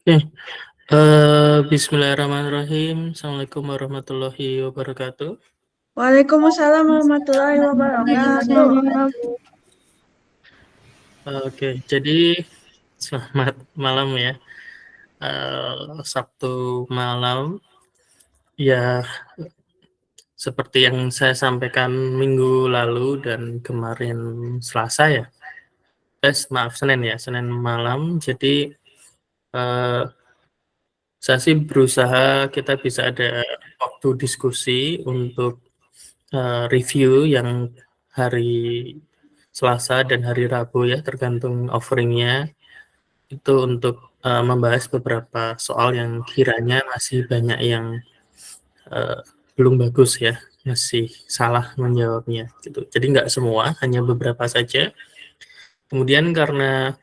Oke, bismillahirrahmanirrahim. Assalamualaikum warahmatullahi wabarakatuh. Waalaikumsalam warahmatullahi wabarakatuh. Oke, jadi selamat malam ya. Sabtu malam, ya seperti yang saya sampaikan minggu lalu dan kemarin Selasa ya. Maaf, Senin ya, Senin malam. Jadi saya sih berusaha kita bisa ada waktu diskusi untuk review yang hari Selasa dan hari Rabu ya, tergantung offeringnya, itu untuk membahas beberapa soal yang kiranya masih banyak yang belum bagus ya, masih salah menjawabnya gitu. Jadi nggak semua, hanya beberapa saja. Kemudian karena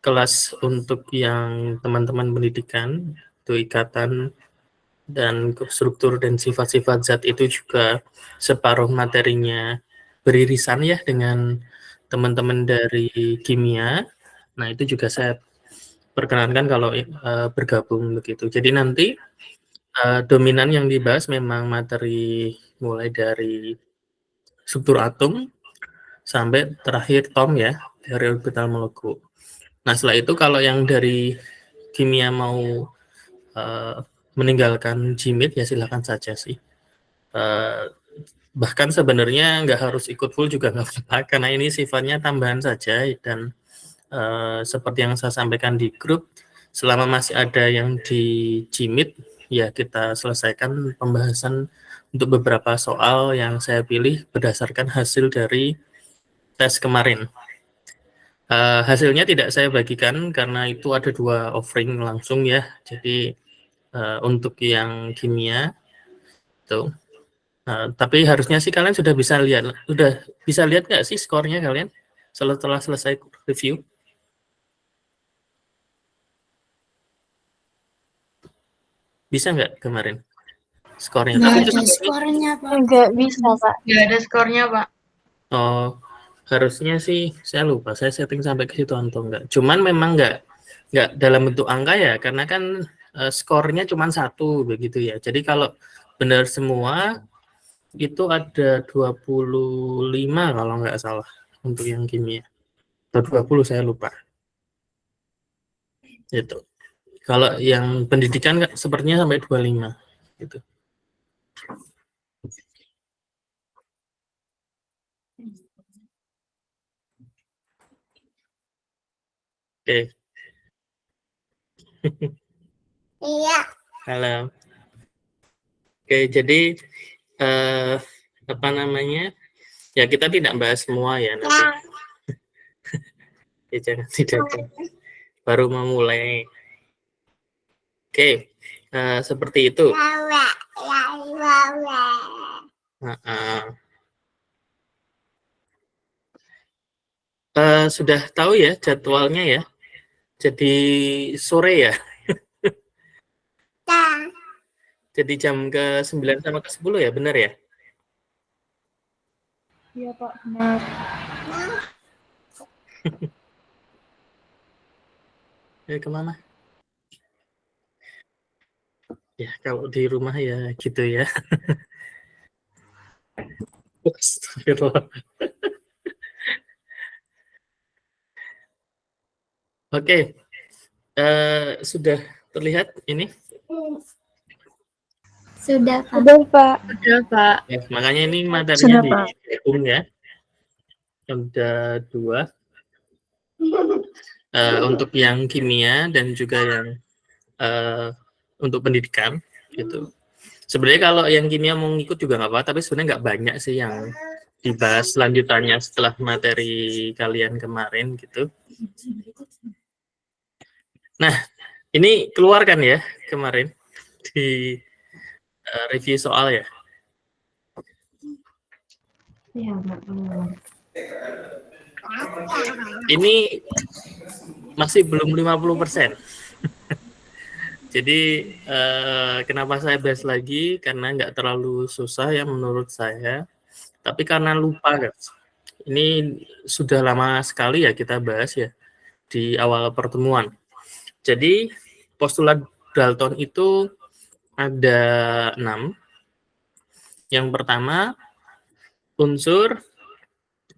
kelas untuk yang teman-teman pendidikan, itu ikatan dan struktur dan sifat-sifat zat itu juga separuh materinya beririsan ya dengan teman-teman dari kimia. Nah, itu juga saya perkenankan kalau bergabung begitu. Jadi nanti dominan yang dibahas memang materi mulai dari struktur atom sampai terakhir tom ya, dari orbital molekul. Nah, setelah itu kalau yang dari kimia mau meninggalkan GMIT ya silakan saja sih. Bahkan sebenarnya nggak harus ikut full juga nggak apa-apa, karena ini sifatnya tambahan saja. Dan seperti yang saya sampaikan di grup, selama masih ada yang di GMIT, ya kita selesaikan pembahasan untuk beberapa soal yang saya pilih berdasarkan hasil dari tes kemarin. Hasilnya tidak saya bagikan karena itu ada 2 offering langsung ya. Jadi untuk yang kimia itu, tapi harusnya sih kalian sudah bisa lihat nggak sih skornya kalian setelah selesai review? Bisa nggak kemarin skornya? Nggak Tapi ada skornya, Pak. Nggak bisa, Pak. Nggak ada skornya, Pak. Oh, harusnya sih saya lupa, saya setting sampai ke situ atau enggak. Cuman memang nggak dalam bentuk angka ya, karena kan skornya cuma 1 begitu ya. Jadi kalau benar semua itu ada 25 kalau nggak salah untuk yang kimia. Atau 20 saya lupa. Itu. Kalau yang pendidikan sepertinya sampai 25 gitu. Oke. Iya. Halo. Oke, jadi apa namanya? Ya kita tidak bahas semua ya nanti. Ya, jangan tidak. Baru memulai. Oke, seperti itu. Sudah tahu ya jadwalnya ya. Jadi sore ya. Jadi jam ke-9 sama ke-10 ya, benar ya? Iya, Pak, benar. Kemana? Ya, kalau di rumah ya gitu ya. Astagfirullah. Oke, sudah terlihat ini? Sudah, Pak. Sudah, Pak. Sudah, Pak. Ya, makanya ini materinya Sudah, Pak. digabung ya. Ada 2. Untuk yang kimia dan juga yang untuk pendidikan gitu. Sebenarnya kalau yang kimia mau ngikut juga nggak apa-apa, tapi sebenarnya nggak banyak sih yang dibahas lanjutannya setelah materi kalian kemarin gitu. Nah, ini keluarkan ya kemarin di review soal ya. Iya, Pak. Ini masih belum 50%. Jadi kenapa saya bahas lagi? Karena nggak terlalu susah ya menurut saya. Tapi karena lupa guys. Ini sudah lama sekali ya kita bahas ya di awal pertemuan. Jadi postulat Dalton itu ada 6. Yang pertama, unsur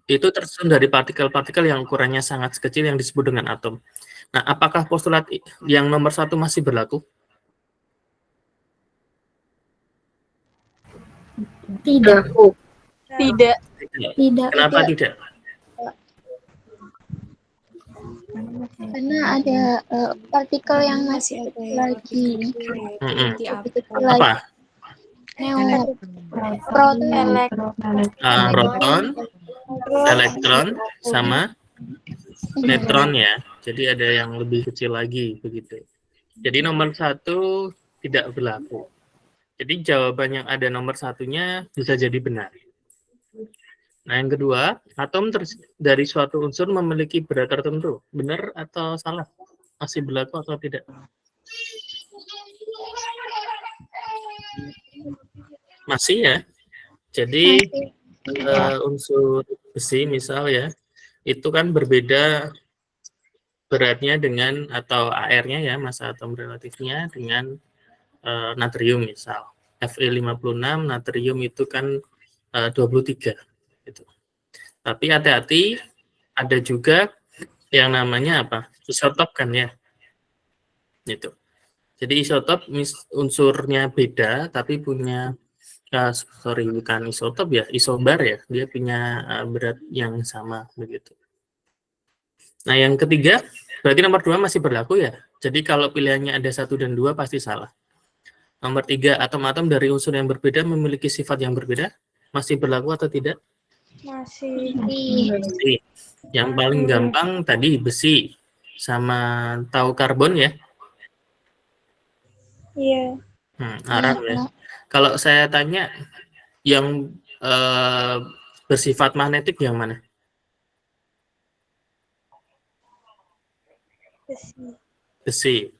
itu tersusun dari partikel-partikel yang ukurannya sangat kecil yang disebut dengan atom. Nah, apakah postulat yang nomor 1 masih berlaku? Tidak. Tidak. Tidak. Kenapa tidak? Karena ada partikel yang masih kecil lagi. Kecil lagi. Apa? Proton. Proton, elektron, sama neutron ya. Jadi ada yang lebih kecil lagi begitu. Jadi nomor 1 tidak berlaku. Jadi jawaban yang ada nomor 1-nya bisa jadi benar. Nah, yang kedua, atom dari suatu unsur memiliki berat tertentu. Benar atau salah? Masih berlaku atau tidak? Masih ya. Jadi unsur besi misal ya, itu kan berbeda beratnya dengan atau AR-nya ya, massa atom relatifnya dengan natrium misal. Fe56, natrium itu kan 23 gitu. Tapi hati-hati, ada juga yang namanya apa? Isotop kan ya. Gitu. Jadi isotop unsurnya beda tapi punya bukan isotop ya, isobar ya. Dia punya berat yang sama begitu. Nah, yang ketiga, berarti nomor 2 masih berlaku ya. Jadi kalau pilihannya ada 1 dan 2 pasti salah. Nomor 3, atom-atom dari unsur yang berbeda memiliki sifat yang berbeda. Masih berlaku atau tidak? Masih. Besi. Yang paling gampang tadi besi sama tahu karbon ya. Iya. Arang ya. Kalau saya tanya yang bersifat magnetik yang mana? Besi.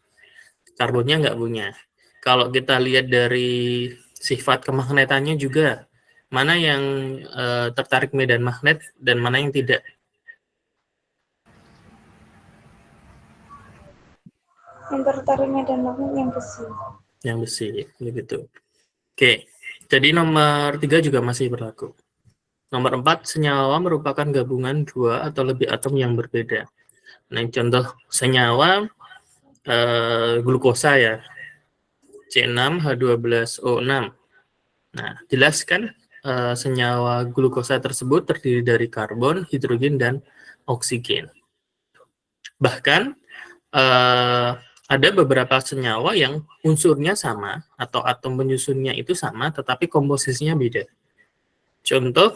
Karbonnya nggak punya. Kalau kita lihat dari sifat kemagnetannya juga, mana yang tertarik medan magnet dan mana yang tidak? Yang tertarik medan magnet yang besi. Yang besi, begitu. Oke, jadi nomor 3 juga masih berlaku. Nomor 4, senyawa merupakan gabungan 2 atau lebih atom yang berbeda. Nah, contoh senyawa glukosa ya, C6H12O6. Nah, jelaskan senyawa glukosa tersebut terdiri dari karbon, hidrogen, dan oksigen. Bahkan ada beberapa senyawa yang unsurnya sama atau atom penyusunnya itu sama, tetapi komposisinya beda. Contoh,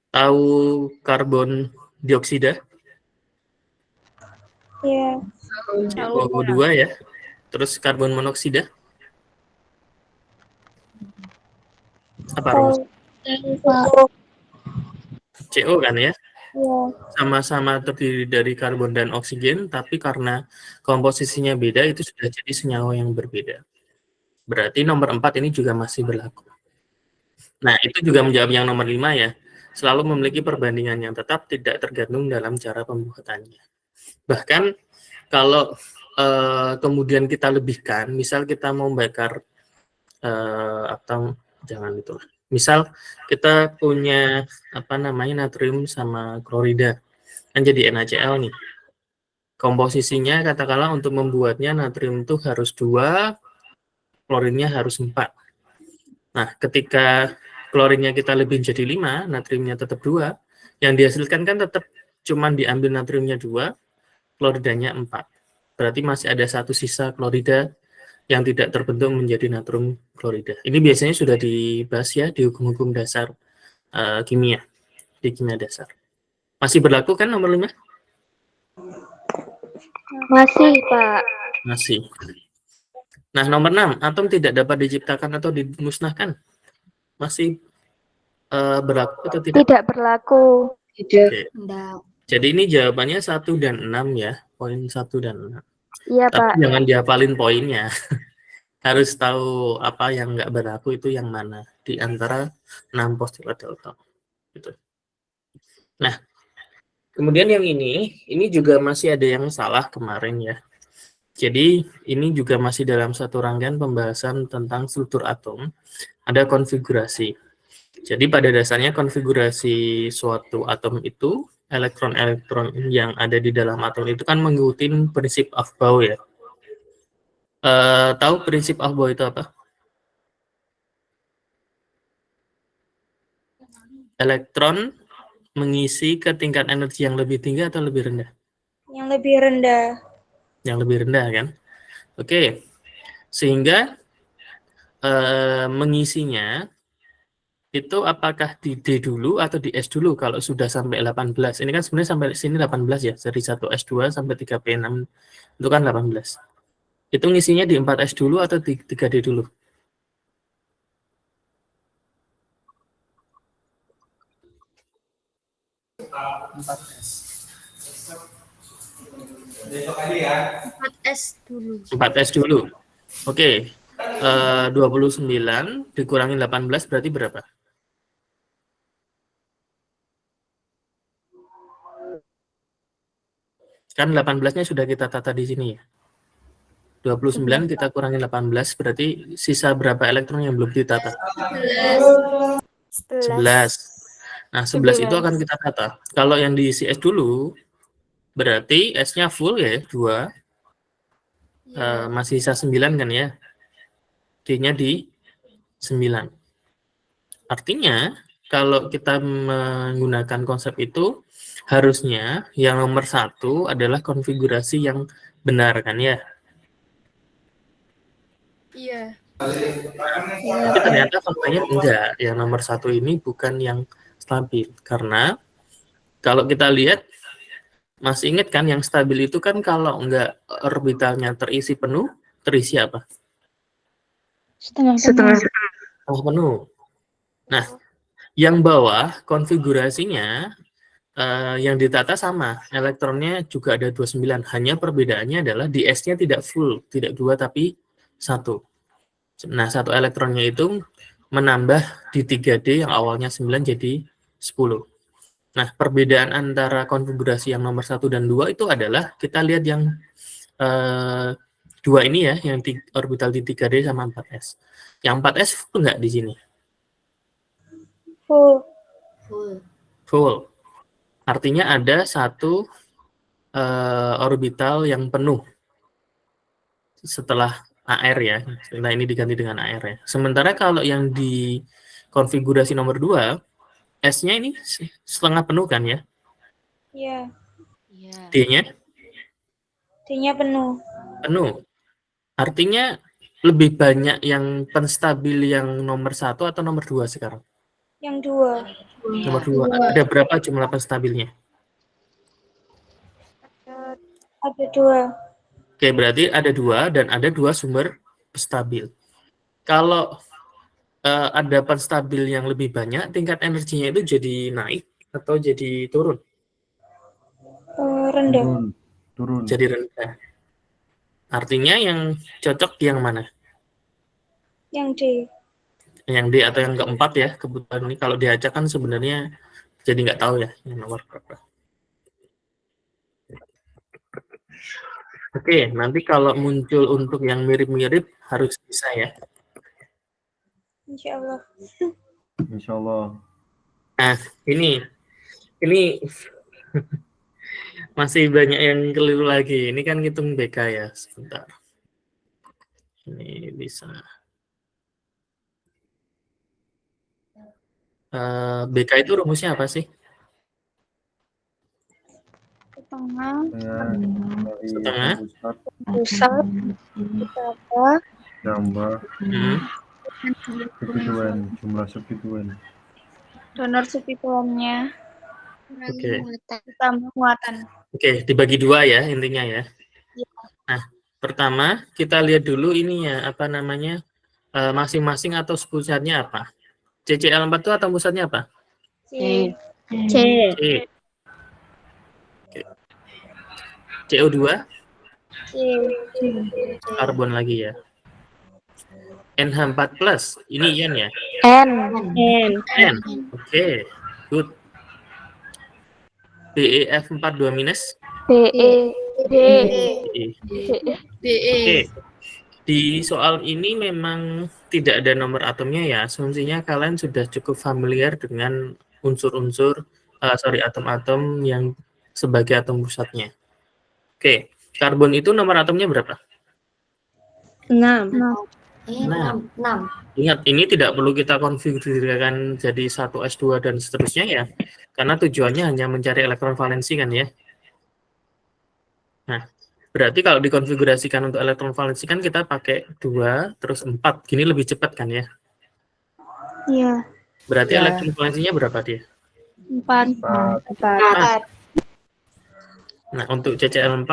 tahu karbon dioksida? Iya. CO2 ya. Terus karbon monoksida? Apa rumus? CO kan ya? Sama-sama terdiri dari karbon dan oksigen, tapi karena komposisinya beda, itu sudah jadi senyawa yang berbeda. Berarti nomor 4 ini juga masih berlaku. Nah, itu juga menjawab yang nomor 5 ya. Selalu memiliki perbandingan yang tetap, tidak tergantung dalam cara pembuatannya. Bahkan, kalau kemudian kita lebihkan, misal kita mau bakar atau jangan itulah. Misal kita punya natrium sama klorida, kan jadi NaCl nih. Komposisinya katakanlah untuk membuatnya natrium itu harus 2, klorinnya harus 4. Nah, ketika klorinnya kita lebih jadi 5, natriumnya tetap 2, yang dihasilkan kan tetap cuman diambil natriumnya 2, kloridanya 4. Berarti masih ada 1 sisa klorida yang tidak terbentuk menjadi natrium klorida. Ini biasanya sudah dibahas ya di hukum-hukum dasar kimia, di kimia dasar. Masih berlaku kan nomor 5? Masih, Pak. Masih. Nah, nomor 6, atom tidak dapat diciptakan atau dimusnahkan. Masih berlaku atau tidak? Tidak berlaku. Tidak. Oke. Jadi ini jawabannya 1 dan 6 ya, poin 1 dan 6. Iya, Tapi Pak. jangan dihafalin poinnya. Harus tahu apa yang nggak berlaku itu yang mana di antara 6 postulat Dalton. Gitu. Nah, kemudian yang ini juga masih ada yang salah kemarin ya. Jadi ini juga masih dalam satu rangkaian pembahasan tentang struktur atom. Ada konfigurasi. Jadi pada dasarnya konfigurasi suatu atom itu, elektron-elektron yang ada di dalam atom itu kan mengikuti prinsip Aufbau ya. Tahu prinsip Aufbau itu apa? Elektron mengisi ke tingkat energi yang lebih tinggi atau lebih rendah? Yang lebih rendah. Yang lebih rendah kan? Oke. Sehingga mengisinya itu apakah di D dulu atau di S dulu kalau sudah sampai 18? Ini kan sebenarnya sampai sini 18 ya, dari 1 S2 sampai 3P6 itu kan 18. Itu ngisinya di 4S dulu atau di 3D dulu? Empat S dulu. 4S dulu. Oke. 29 dikurangi 18 berarti berapa? Kan 18-nya sudah kita tata di sini ya. 29 kita kurangi 18 berarti sisa berapa elektron yang belum ditata? 11. Nah, 11 itu akan kita tata. Kalau yang diisi S dulu berarti S-nya full ya, 2. Masih sisa 9 kan ya. D-nya di 9. Artinya kalau kita menggunakan konsep itu harusnya yang nomor 1 adalah konfigurasi yang benar kan ya. Iya. Tapi ternyata faktanya enggak. Yang nomor 1 ini bukan yang stabil. Karena kalau kita lihat, masih ingat kan yang stabil itu kan kalau enggak orbitalnya terisi penuh, terisi apa? Setengah penuh. Nah, yang bawah konfigurasinya yang ditata sama, elektronnya juga ada 29. Hanya perbedaannya adalah di S-nya tidak full, tidak 2 tapi 1. Nah, 1 elektronnya itu menambah di 3D yang awalnya 9 jadi 10. Nah, perbedaan antara konfigurasi yang nomor 1 dan 2 itu adalah kita lihat yang 2 ini ya, yang orbital di 3D sama 4S. Yang 4S full nggak di sini? Full. Artinya ada satu orbital yang penuh setelah AR ya. Nah, ini diganti dengan AR ya. Sementara kalau yang di konfigurasi nomor 2, S-nya ini setengah penuh kan ya? Iya. D-nya? D-nya penuh. Penuh. Artinya lebih banyak yang penstabil yang nomor 1 atau nomor 2 sekarang? Yang 2. Nomor 2. Ada berapa jumlah penstabilnya? Ada 2. Oke, berarti ada 2 dan ada 2 sumber stabil. Kalau ada penstabil yang lebih banyak, tingkat energinya itu jadi naik atau jadi turun? Rendah. Turun. Jadi rendah. Artinya yang cocok yang mana? Yang D. Yang D atau yang keempat ya, kebetulan ini kalau diacak kan sebenarnya jadi nggak tahu ya yang nomor berapa. Oke, nanti kalau muncul untuk yang mirip-mirip harus bisa ya. Insya Allah. Insya Allah. Nah, ini masih banyak yang keliru lagi. Ini kan ngitung BK ya, sebentar. Ini bisa. BK itu rumusnya apa sih? Setengah. Pusat. Tambah. Substituen, jumlah substituen. Donor substituennya. Oke. Ditambah muatan. Oke, dibagi 2 ya intinya ya. Nah, pertama kita lihat dulu ini ya, apa namanya, masing-masing atau pusatnya apa. CCl4 itu atau pusatnya apa? C. C. Oke. CO2? C. Karbon lagi ya. NH4+, ini ion ya? N. Oke, good. BeF42-. BE. D. DE. Oke. Di soal ini memang tidak ada nomor atomnya ya. Asumsinya kalian sudah cukup familiar dengan unsur-unsur, atom-atom yang sebagai atom pusatnya. Oke, karbon itu nomor atomnya berapa? 6. Nah, ingat ini tidak perlu kita konfigurasikan jadi 1s2 dan seterusnya ya. Karena tujuannya hanya mencari elektron valensi kan ya. Nah, berarti kalau dikonfigurasikan untuk elektron valensi kan kita pakai 2 terus 4. Gini lebih cepat kan ya? Iya. Berarti elektron valensinya berapa dia? 4. 4. Nah, untuk CCl4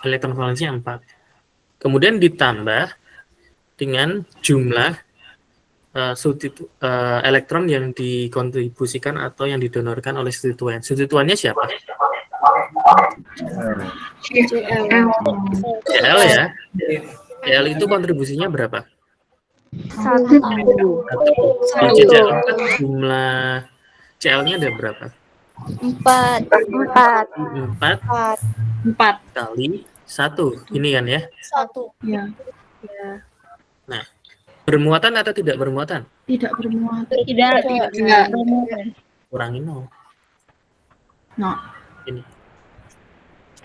elektron valensinya 4. Kemudian ditambah dengan jumlah elektron yang dikontribusikan atau yang didonorkan oleh substituen. Substituennya siapa? Cl ya. Cl itu kontribusinya berapa? 1. Di CCl4 jumlah Cl-nya ada berapa? 4. 4 kali 1. Ini kan ya. 1. Iya. Nah, bermuatan atau tidak bermuatan? Tidak bermuatan. Tidak. Kurangi 0. No. Ini.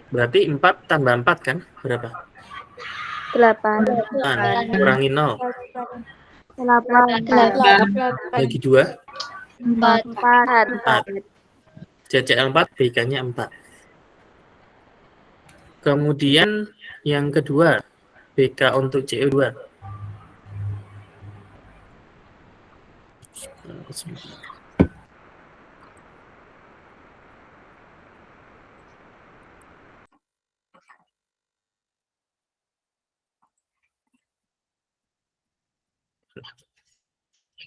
Berarti 4 tambah 4 kan? Berapa? 8. Kurangi 0. 8. Bagi 2. 4. CCl4 BK-nya 4. Kemudian yang kedua, BK untuk CO2.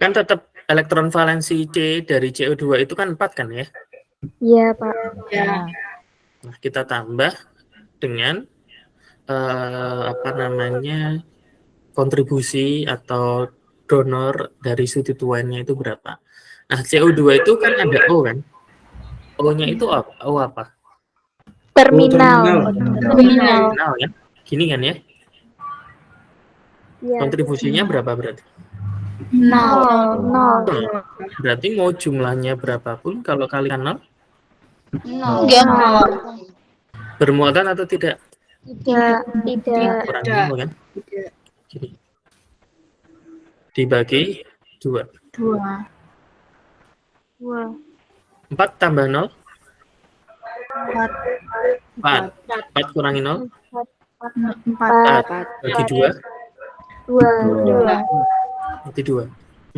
Kan tetap elektron valensi C dari CO2 itu kan 4 kan ya? Iya, Pak. Ya. Nah, kita tambah dengan kontribusi atau donor dari substituennya itu berapa. Nah, CO2 itu kan ada O kan? O-nya itu apa? O apa? Terminal. Terminal ya? Gini kan ya? Iya. Kontribusinya berapa berarti? 0. Berarti mau jumlahnya berapapun kalau kalikan 0? Bermuatan atau tidak? Tidak. Kurang 0 kan? Gini. Dibagi 2. 4 tambah 0? 4. 4 kurangi 0? 4. Bagi 2? 2. Berarti 2.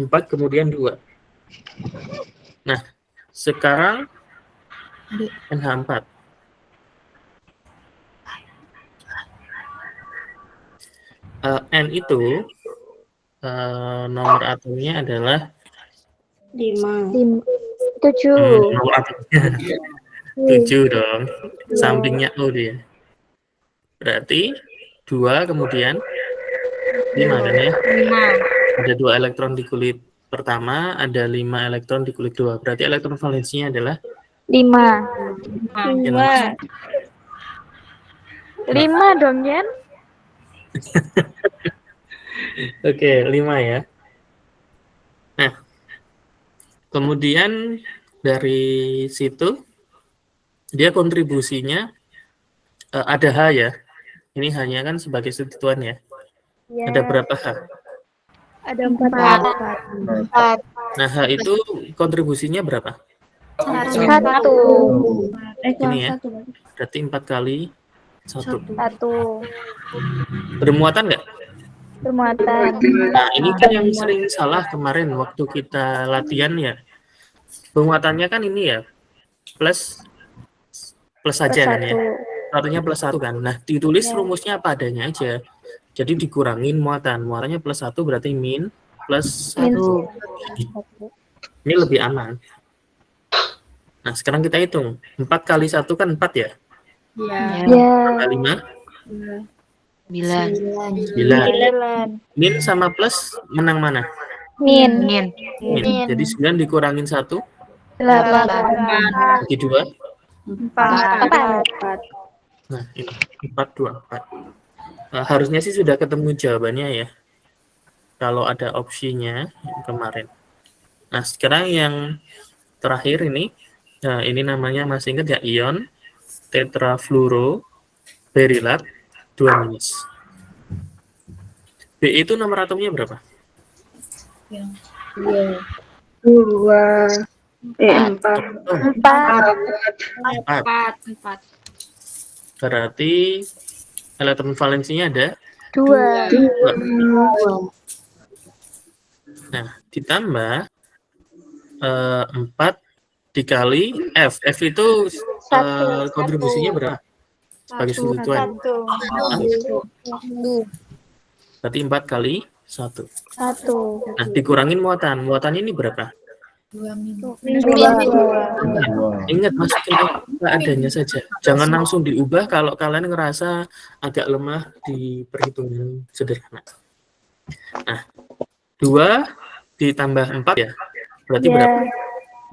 4 kemudian 2. Nah, sekarang NH4. N itu nomor atomnya adalah 7. nomor atomnya 7 dong. Sampingnya O dia. Berarti 2 kemudian 5 kan ya? 5. Ada 2 elektron di kulit pertama, ada 5 elektron di kulit 2. Berarti elektron valensinya adalah 5 dong, Jen. Oke, 5 ya. Nah, kemudian dari situ dia kontribusinya ada H ya. Ini hanya kan sebagai substituen ya. Ada berapa H? Ada 4. Nah, H itu kontribusinya berapa? 1. Ini ya. Berarti 4 kali 1. 1. Bermuatan nggak? Bermuatan. Nah, ini kan yang sering salah kemarin waktu kita latihan ya. Bermuatannya kan ini ya. Plus saja kan ya. Satunya plus 1 kan. Nah, ditulis rumusnya apa adanya aja. Jadi dikurangin muatan. Muatannya plus 1 berarti min plus 1. Ini lebih aman. Nah, sekarang kita hitung. 4 kali 1 kan 4 ya? Iya. 5? 9. 9. Min sama plus menang mana? Min. Jadi 9 dikurangin 1. 8. Bagi 2. 4. Nah, ini 424. Harusnya sih sudah ketemu jawabannya ya. Kalau ada opsinya yang kemarin. Nah, sekarang yang terakhir ini, nah ini namanya masih ingat ya, ion tetrafluoro berilat 2-. B itu nomor atomnya berapa? Dua. Empat. Empat. Berarti elektron valensinya ada 2. 2. Nah, ditambah 4 dikali F. F itu kontribusinya berapa? Sebagai sekutuan. Berarti 4 kali 1. 1. Nah, dikurangin muatan. Muatan ini berapa? 2. Ingat, masukin adanya saja. Jangan langsung diubah kalau kalian ngerasa agak lemah di perhitungan sederhana. Nah, 2 ditambah 4 ya. Berarti berapa?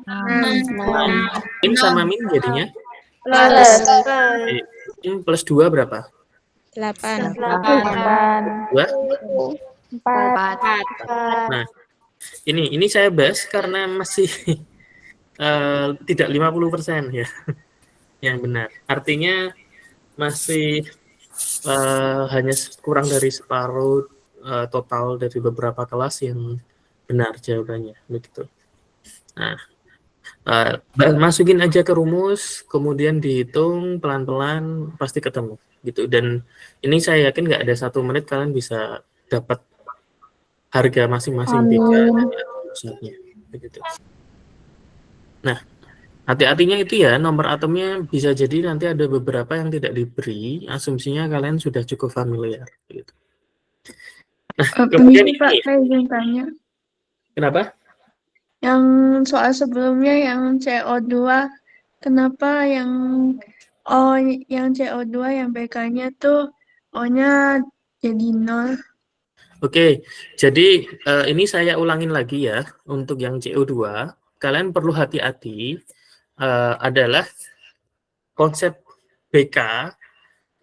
6. Min sama min jadinya? Plus 2 berapa? 8. 2? 4. Nah, ini saya bahas karena masih tidak 50% ya yang benar. Artinya masih hanya kurang dari separuh total dari beberapa kelas yang benar jawabannya begitu. Nah, masukin aja ke rumus, kemudian dihitung pelan-pelan, pasti ketemu gitu. Dan ini saya yakin nggak ada 1 menit kalian bisa dapat harga masing-masing BK dan atomnya begitu. Nah, hati-hatinya itu ya, nomor atomnya bisa jadi nanti ada beberapa yang tidak diberi, asumsinya kalian sudah cukup familiar gitu. Nah, kemudian ini Pak, saya ingin tanya. Kenapa? Yang soal sebelumnya yang CO2, kenapa yang CO2 yang BK-nya tuh O-nya jadi 0? Oke, jadi ini saya ulangin lagi ya, untuk yang CO2, kalian perlu hati-hati adalah konsep BK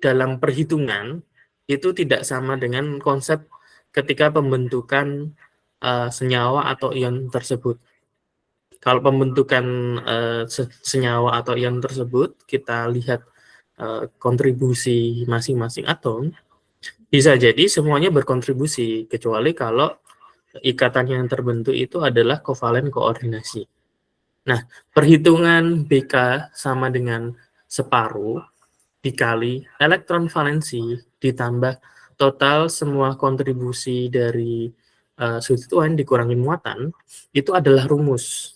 dalam perhitungan itu tidak sama dengan konsep ketika pembentukan senyawa atau ion tersebut. Kalau pembentukan senyawa atau ion tersebut, kita lihat kontribusi masing-masing atom, bisa jadi semuanya berkontribusi, kecuali kalau ikatan yang terbentuk itu adalah kovalen koordinasi. Nah, perhitungan BK sama dengan separuh dikali elektron valensi ditambah total semua kontribusi dari substituen dikurangi muatan, itu adalah rumus.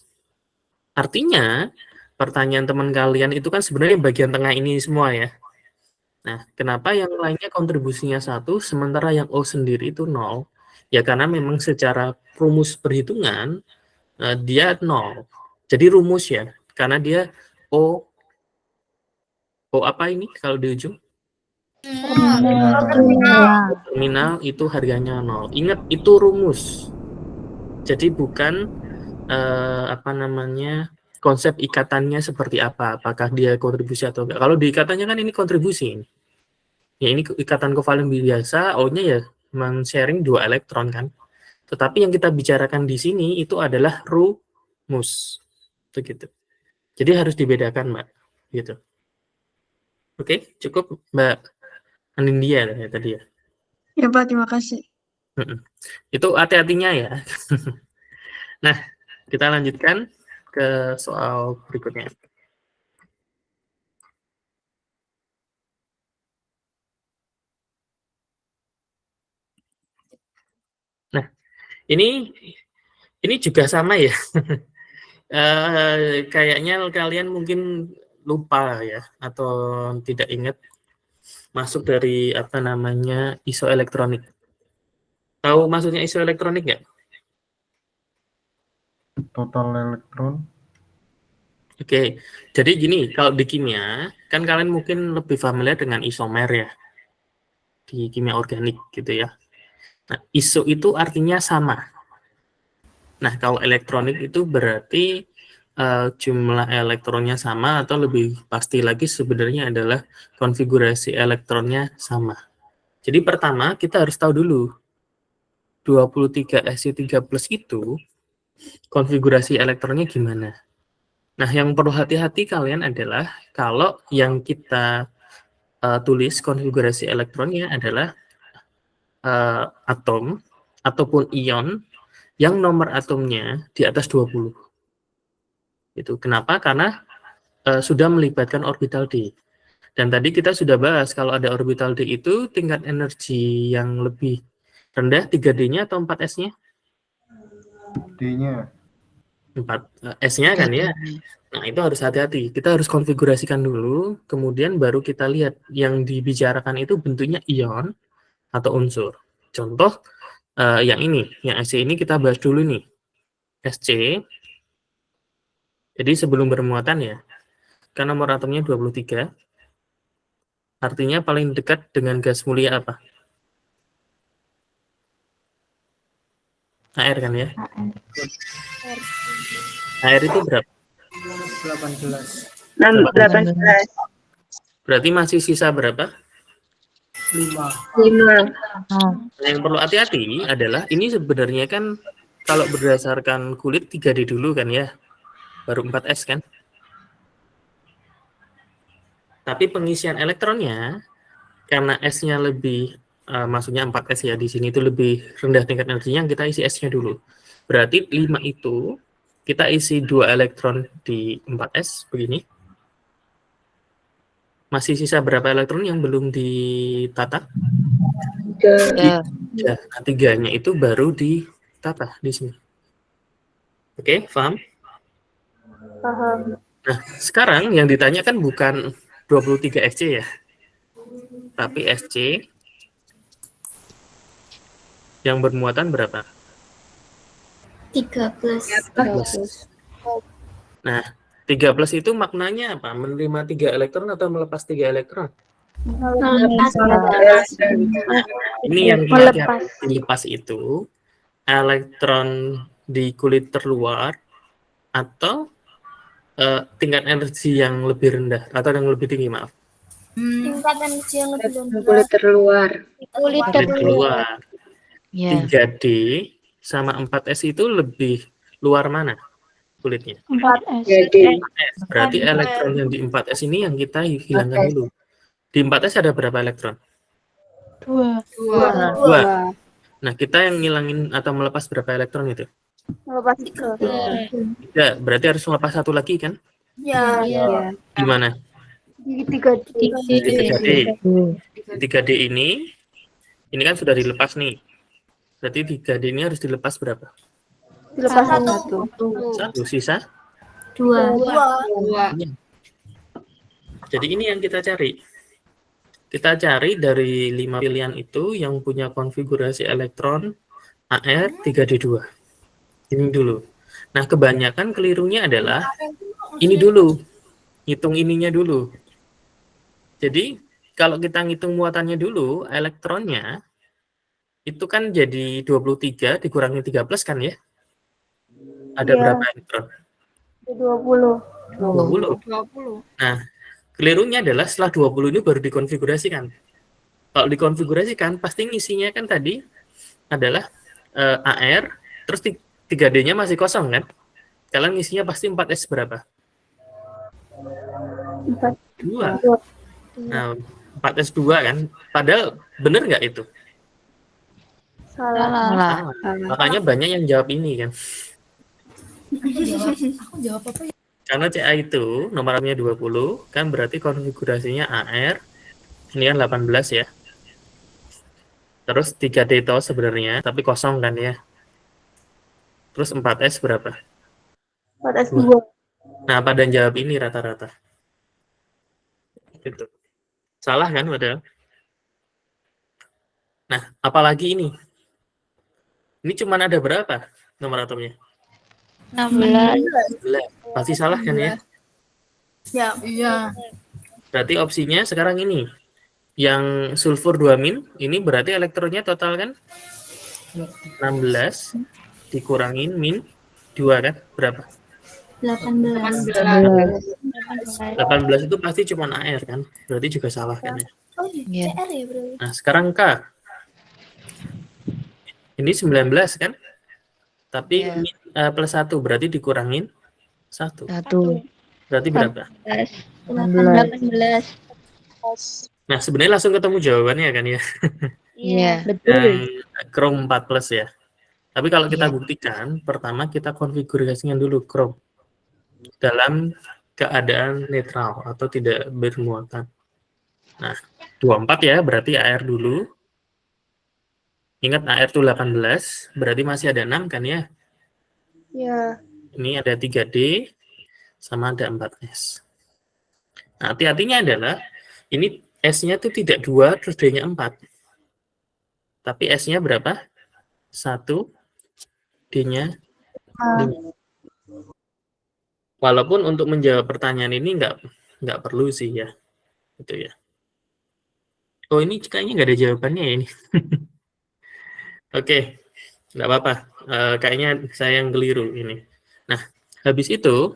Artinya, pertanyaan teman kalian itu kan sebenarnya bagian tengah ini semua ya. Nah, kenapa yang lainnya kontribusinya 1, sementara yang O sendiri itu 0? Ya karena memang secara rumus perhitungan, dia 0. Jadi rumus ya, karena dia O apa ini kalau di ujung? Terminal itu harganya 0. Ingat, itu rumus. Jadi bukan konsep ikatannya seperti apa, apakah dia kontribusi atau enggak. Kalau di ikatannya kan ini kontribusi. Ya ini ikatan kovalen biasa, O-nya ya men-sharing 2 elektron kan. Tetapi yang kita bicarakan di sini itu adalah rumus. Begitu. Jadi harus dibedakan, Mbak. Gitu. Oke, cukup Mbak Anindya ya tadi ya. Ya Pak, terima kasih. Itu hati-hatinya ya. Nah, kita lanjutkan ke soal berikutnya. Nah, ini juga sama ya. Kayaknya kalian mungkin lupa ya atau tidak ingat masuk dari isoelektronik. Tahu maksudnya isoelektronik nggak? Total elektron. Oke, jadi gini, kalau di kimia kan kalian mungkin lebih familiar dengan isomer ya di kimia organik gitu ya. Nah, iso itu artinya sama. Nah, kalau elektronik itu berarti jumlah elektronnya sama, atau lebih pasti lagi sebenarnya adalah konfigurasi elektronnya sama. Jadi pertama kita harus tahu dulu 23SC3+ itu konfigurasi elektronnya gimana. Nah, yang perlu hati-hati kalian adalah kalau yang kita tulis konfigurasi elektronnya adalah atom ataupun ion yang nomor atomnya di atas 20. Itu kenapa? Karena sudah melibatkan orbital D. Dan tadi kita sudah bahas kalau ada orbital D itu tingkat energi yang lebih rendah 3D-nya atau 4S-nya? D-nya. 4S-nya kan ya. Nah, itu harus hati-hati. Kita harus konfigurasikan dulu, kemudian baru kita lihat yang dibicarakan itu bentuknya ion atau unsur. Contoh yang ini, yang SC ini kita bahas dulu nih. SC. Jadi sebelum bermuatan ya. Kan nomor atomnya 23. Artinya paling dekat dengan gas mulia apa? Air kan ya? Air itu berapa? 18. Berarti masih sisa berapa? 5. Nah, yang perlu hati-hati adalah ini sebenarnya kan kalau berdasarkan kulit 3D dulu kan ya, baru 4S kan. Tapi pengisian elektronnya karena S-nya lebih maksudnya 4S ya, di sini itu lebih rendah tingkat energinya, kita isi S-nya dulu. Berarti 5 itu kita isi 2 elektron di 4S begini. Masih sisa berapa elektron yang belum ditata? 3. Nah, 3-nya itu baru ditata di sini. Oke, paham? Paham. Nah, sekarang yang ditanya kan bukan 23 SC ya, tapi SC yang bermuatan berapa? 13. Nah, 13 itu maknanya apa? Menerima 3 elektron atau melepas 3 elektron? Ini yang dilepas itu elektron di kulit terluar atau tingkat energi yang lebih rendah atau yang lebih tinggi, maaf. Tingkat energi yang lebih rendah. Kulit terluar. Kulit Terluar. 3D sama 4S itu lebih luar mana kulitnya? 4S. 4S. Berarti elektron yang di 4S ini yang kita hilangkan dulu. Di 4S ada berapa elektron? 2. 2. Nah, kita yang ngilangin atau melepas berapa elektron itu? Melepas 3. Ya, berarti harus melepas 1 lagi kan? Ya. Di mana? Di 3D. Di 3D. Di 3D ini kan sudah dilepas nih. Berarti 3D ini harus dilepas berapa? Dilepas 1, sisa? 2. Jadi ini yang kita cari. Kita cari dari 5 pilihan itu yang punya konfigurasi elektron AR 3D2. Ini dulu. Nah, kebanyakan kelirunya adalah ini dulu. Hitung ininya dulu. Jadi, kalau kita ngitung muatannya dulu, elektronnya itu kan jadi 23 dikurangi 13 kan ya? Ada berapa elektron? 20. 20. Nah, kelirunya adalah setelah 20 ini baru dikonfigurasikan. Kalau dikonfigurasikan, pasti ngisinya kan tadi adalah AR, terus 3D-nya masih kosong kan? Kalian ngisinya pasti 4S berapa? 2. Nah, 4S 2 kan? Padahal bener nggak itu? Salah. Makanya banyak yang jawab ini kan. Aku jawab apa ya? Karena CA itu nomornya 20 kan berarti konfigurasinya AR ini kan 18 ya. Terus 3D itu sebenarnya tapi kosong kan ya. Terus 4S berapa? 4S 2. Nah, pada jawab ini rata-rata. Gitu. Salah kan padahal? Nah, apalagi ini? Ini cuma ada berapa nomor atomnya? 16. Pasti salah kan ya? Ya. Iya. Berarti opsinya sekarang ini. Yang sulfur 2- ini berarti elektronnya total kan 16 dikurangin min 2 kan berapa? 18. 18 itu pasti cuma AR kan? Berarti juga salah kan ya? Oh iya, CR ya bro. Nah, sekarang K. Ini 19 kan? Tapi ini plus 1 berarti dikurangin 1. Berarti berapa? 18. Nah, sebenarnya langsung ketemu jawabannya kan ya? Iya. Yang Chrome 4 plus ya. Tapi kalau kita buktikan, pertama kita konfigurasikan dulu Chrome dalam keadaan netral atau tidak bermuatan. Nah, 24 ya, berarti AR dulu. Ingat AR itu 18, berarti masih ada 6 kan ya? Ya. Ini ada 3D, sama ada 4S. Nah, hati-hatinya adalah, ini S-nya itu tidak 2, terus D-nya 4. Tapi S-nya berapa? 1, D-nya 5. Walaupun untuk menjawab pertanyaan ini nggak perlu sih ya. Gitu ya. Oh, ini kayaknya nggak ada jawabannya ya ini. Oke, nggak apa-apa. Kayaknya saya yang keliru ini. Nah, habis itu,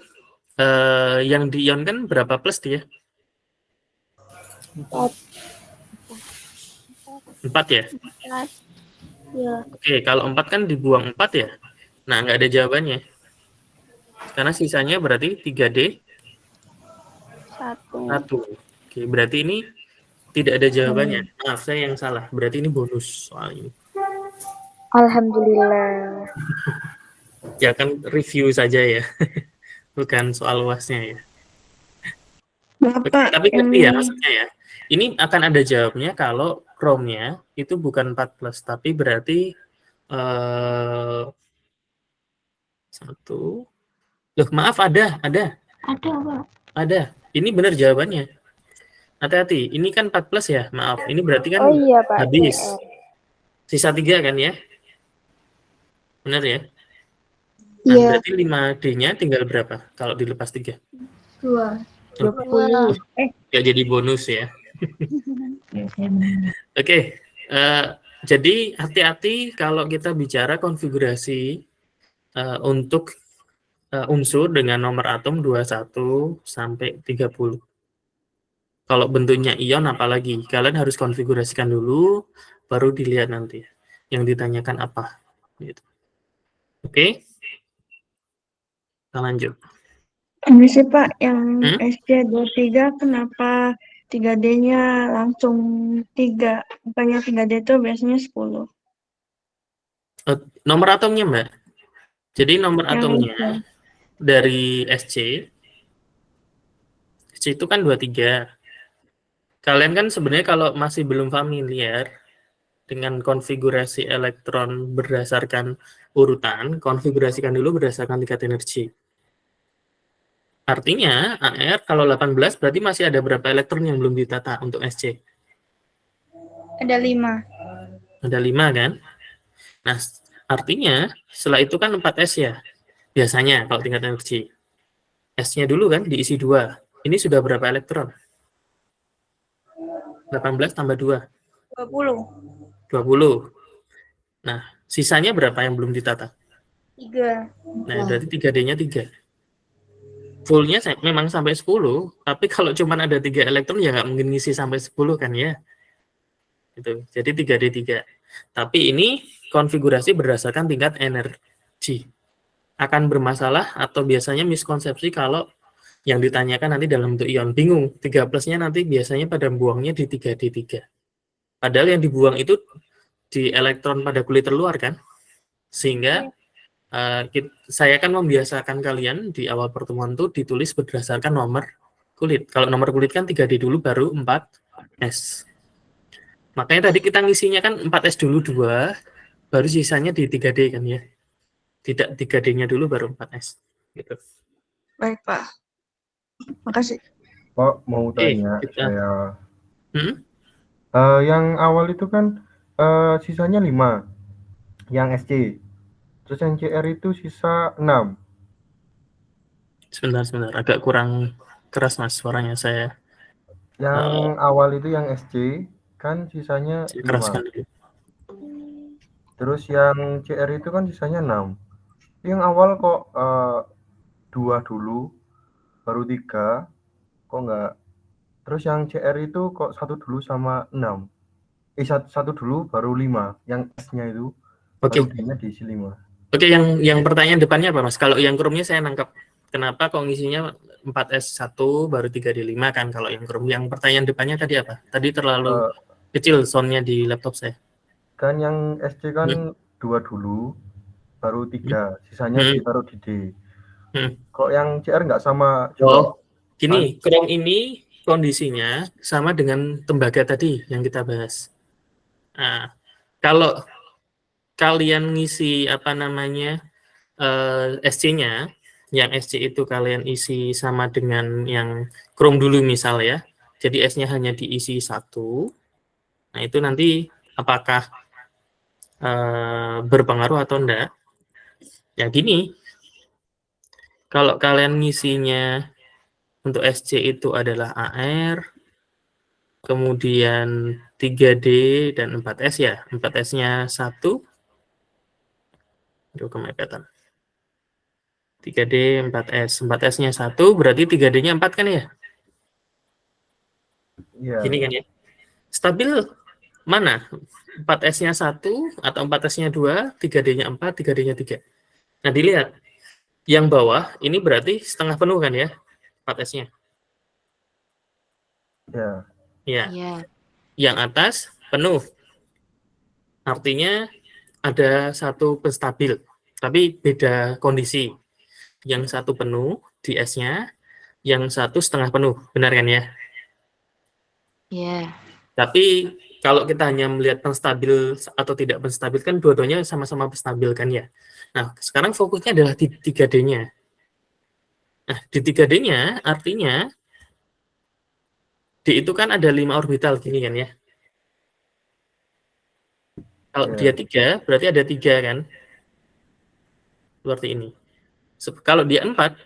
yang diionkan berapa plus dia? 4 ya? Ya. Oke, kalau 4 kan dibuang 4 ya? Nah, nggak ada jawabannya. Karena sisanya berarti 3D 1. Oke, berarti ini tidak ada jawabannya. Maaf, saya yang salah. Berarti ini bonus soal ini. Alhamdulillah. Ya kan review saja ya. Bukan soal UASnya ya. Bapak, Tapi ngerti ya maksudnya ya. Ini akan ada jawabnya kalau Chrome-nya itu bukan 4 plus, tapi berarti 1. Loh, maaf, ada. Ada Pak. Ada. Ini benar jawabannya. Hati-hati, ini kan 4 plus ya, maaf. Ini berarti kan Pak. habis. Sisa 3 kan ya? Benar ya? Nah, berarti 5D-nya tinggal berapa kalau dilepas 3? 20. Ya jadi bonus ya. Oke, jadi hati-hati kalau kita bicara konfigurasi untuk unsur dengan nomor atom 21 sampai 30. Kalau bentuknya ion apalagi, kalian harus konfigurasikan dulu, baru dilihat nanti yang ditanyakan apa. Gitu. Oke, kita lanjut. Ini sih Pak, yang SC23 kenapa 3D-nya langsung 3? Bukannya 3D itu biasanya 10. Nomor atomnya, Mbak. Jadi nomor atomnya dari SC itu kan 23. Kalian kan sebenarnya kalau masih belum familiar dengan konfigurasi elektron berdasarkan urutan, konfigurasikan dulu berdasarkan tingkat energi. Artinya, AR kalau 18 berarti masih ada berapa elektron yang belum ditata untuk SC? Ada 5. Ada 5 kan? Nah, artinya setelah itu kan 4S ya, biasanya kalau tingkat energi. S-nya dulu kan diisi 2. Ini sudah berapa elektron? 18 tambah 2. 20. Nah, sisanya berapa yang belum ditata? 3. Nah, berarti 3D-nya 3. Full-nya memang sampai 10, tapi kalau cuma ada 3 elektron ya nggak mungkin ngisi sampai 10 kan ya. Gitu. Jadi 3D3. Tapi ini konfigurasi berdasarkan tingkat energi. Akan bermasalah atau biasanya miskonsepsi kalau yang ditanyakan nanti dalam bentuk ion. Bingung, 3 plusnya nanti biasanya pada buangnya di 3D3. Padahal yang dibuang itu di elektron pada kulit terluar kan? Sehingga saya akan membiasakan kalian di awal pertemuan itu ditulis berdasarkan nomor kulit. Kalau nomor kulit kan 3D dulu baru 4S. Makanya tadi kita ngisinya kan 4S dulu 2, baru sisanya di 3D kan ya. Tidak 3D-nya dulu baru 4S. Gitu. Baik Pak. Makasih. Pak, mau tanya saya. Yang awal itu kan sisanya 5, yang SC. Terus yang CR itu sisa 6. Sebentar. Agak kurang keras Mas suaranya saya. Yang awal itu yang SC kan sisanya 5. Keraskan dulu. Terus yang CR itu kan sisanya 6. Yang awal kok 2 dulu, baru 3, kok nggak? Terus yang CR itu kok 1 dulu sama 6? Satu dulu baru 5, yang S-nya itu, Oke. baru D-nya diisi 5. Oke, yang pertanyaan depannya apa, Mas? Kalau yang Chrome-nya saya nangkep. Kenapa kok ngisinya 4S1 baru 3D5 kan kalau yang Chrome. Yang pertanyaan depannya tadi apa? Tadi terlalu kecil sound-nya di laptop saya. Kan yang SC kan 2 dulu, baru 3, sisanya ditaruh di D. Kok yang CR nggak sama juga? Gini, Chrome ini kondisinya sama dengan tembaga tadi yang kita bahas. Nah, kalau kalian ngisi apa namanya SC-nya, yang SC itu kalian isi sama dengan yang Chrome dulu misal ya. Jadi S-nya hanya diisi 1. Nah, itu nanti apakah berpengaruh atau enggak? Ya gini, kalau kalian ngisinya untuk SC itu adalah AR, kemudian 3D dan 4S ya. 4S-nya 1. Aduh, kemepet. 3D, 4S. 4S-nya 1, berarti 3D-nya 4 kan ya? Iya. Gini kan ya? Stabil mana? 4S-nya 1 atau 4S-nya 2, 3D-nya 4, 3D-nya 3. Nah, dilihat. Yang bawah, ini berarti setengah penuh kan ya? 4S-nya. Ya. Ya. Yang atas, penuh. Artinya, ada satu penstabil. Tapi beda kondisi. Yang satu penuh di S-nya, yang satu setengah penuh. Benar kan ya? Iya. Tapi kalau kita hanya melihat penstabil atau tidak penstabil kan dua-duanya sama-sama penstabil kan ya. Nah, sekarang fokusnya adalah di 3D-nya. Nah, di 3D-nya artinya D itu kan ada 5 orbital gini kan ya. Kalau dia 3, berarti ada 3 kan. Seperti ini. Kalau dia 4,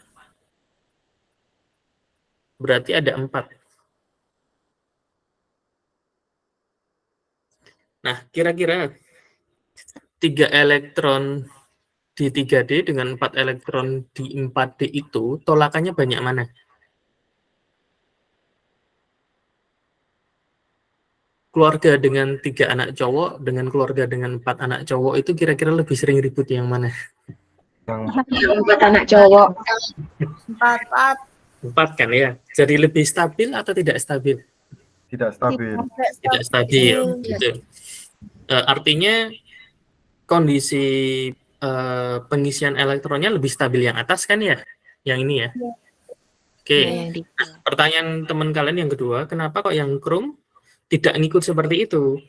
berarti ada 4. Nah, kira-kira 3 elektron di 3D dengan 4 elektron di 4D itu tolakannya banyak mana? Keluarga dengan 3 anak cowok dengan keluarga dengan 4 anak cowok itu kira-kira lebih sering ribut yang mana? Yang 4 anak cowok. 4 kan ya. Jadi lebih stabil atau tidak stabil? Tidak stabil. Tidak stabil. Gitu. Artinya kondisi pengisian elektronnya lebih stabil yang atas kan ya? Yang ini ya. Oke. Nah, pertanyaan teman kalian yang kedua, kenapa kok yang Chrome tidak ngikut seperti itu?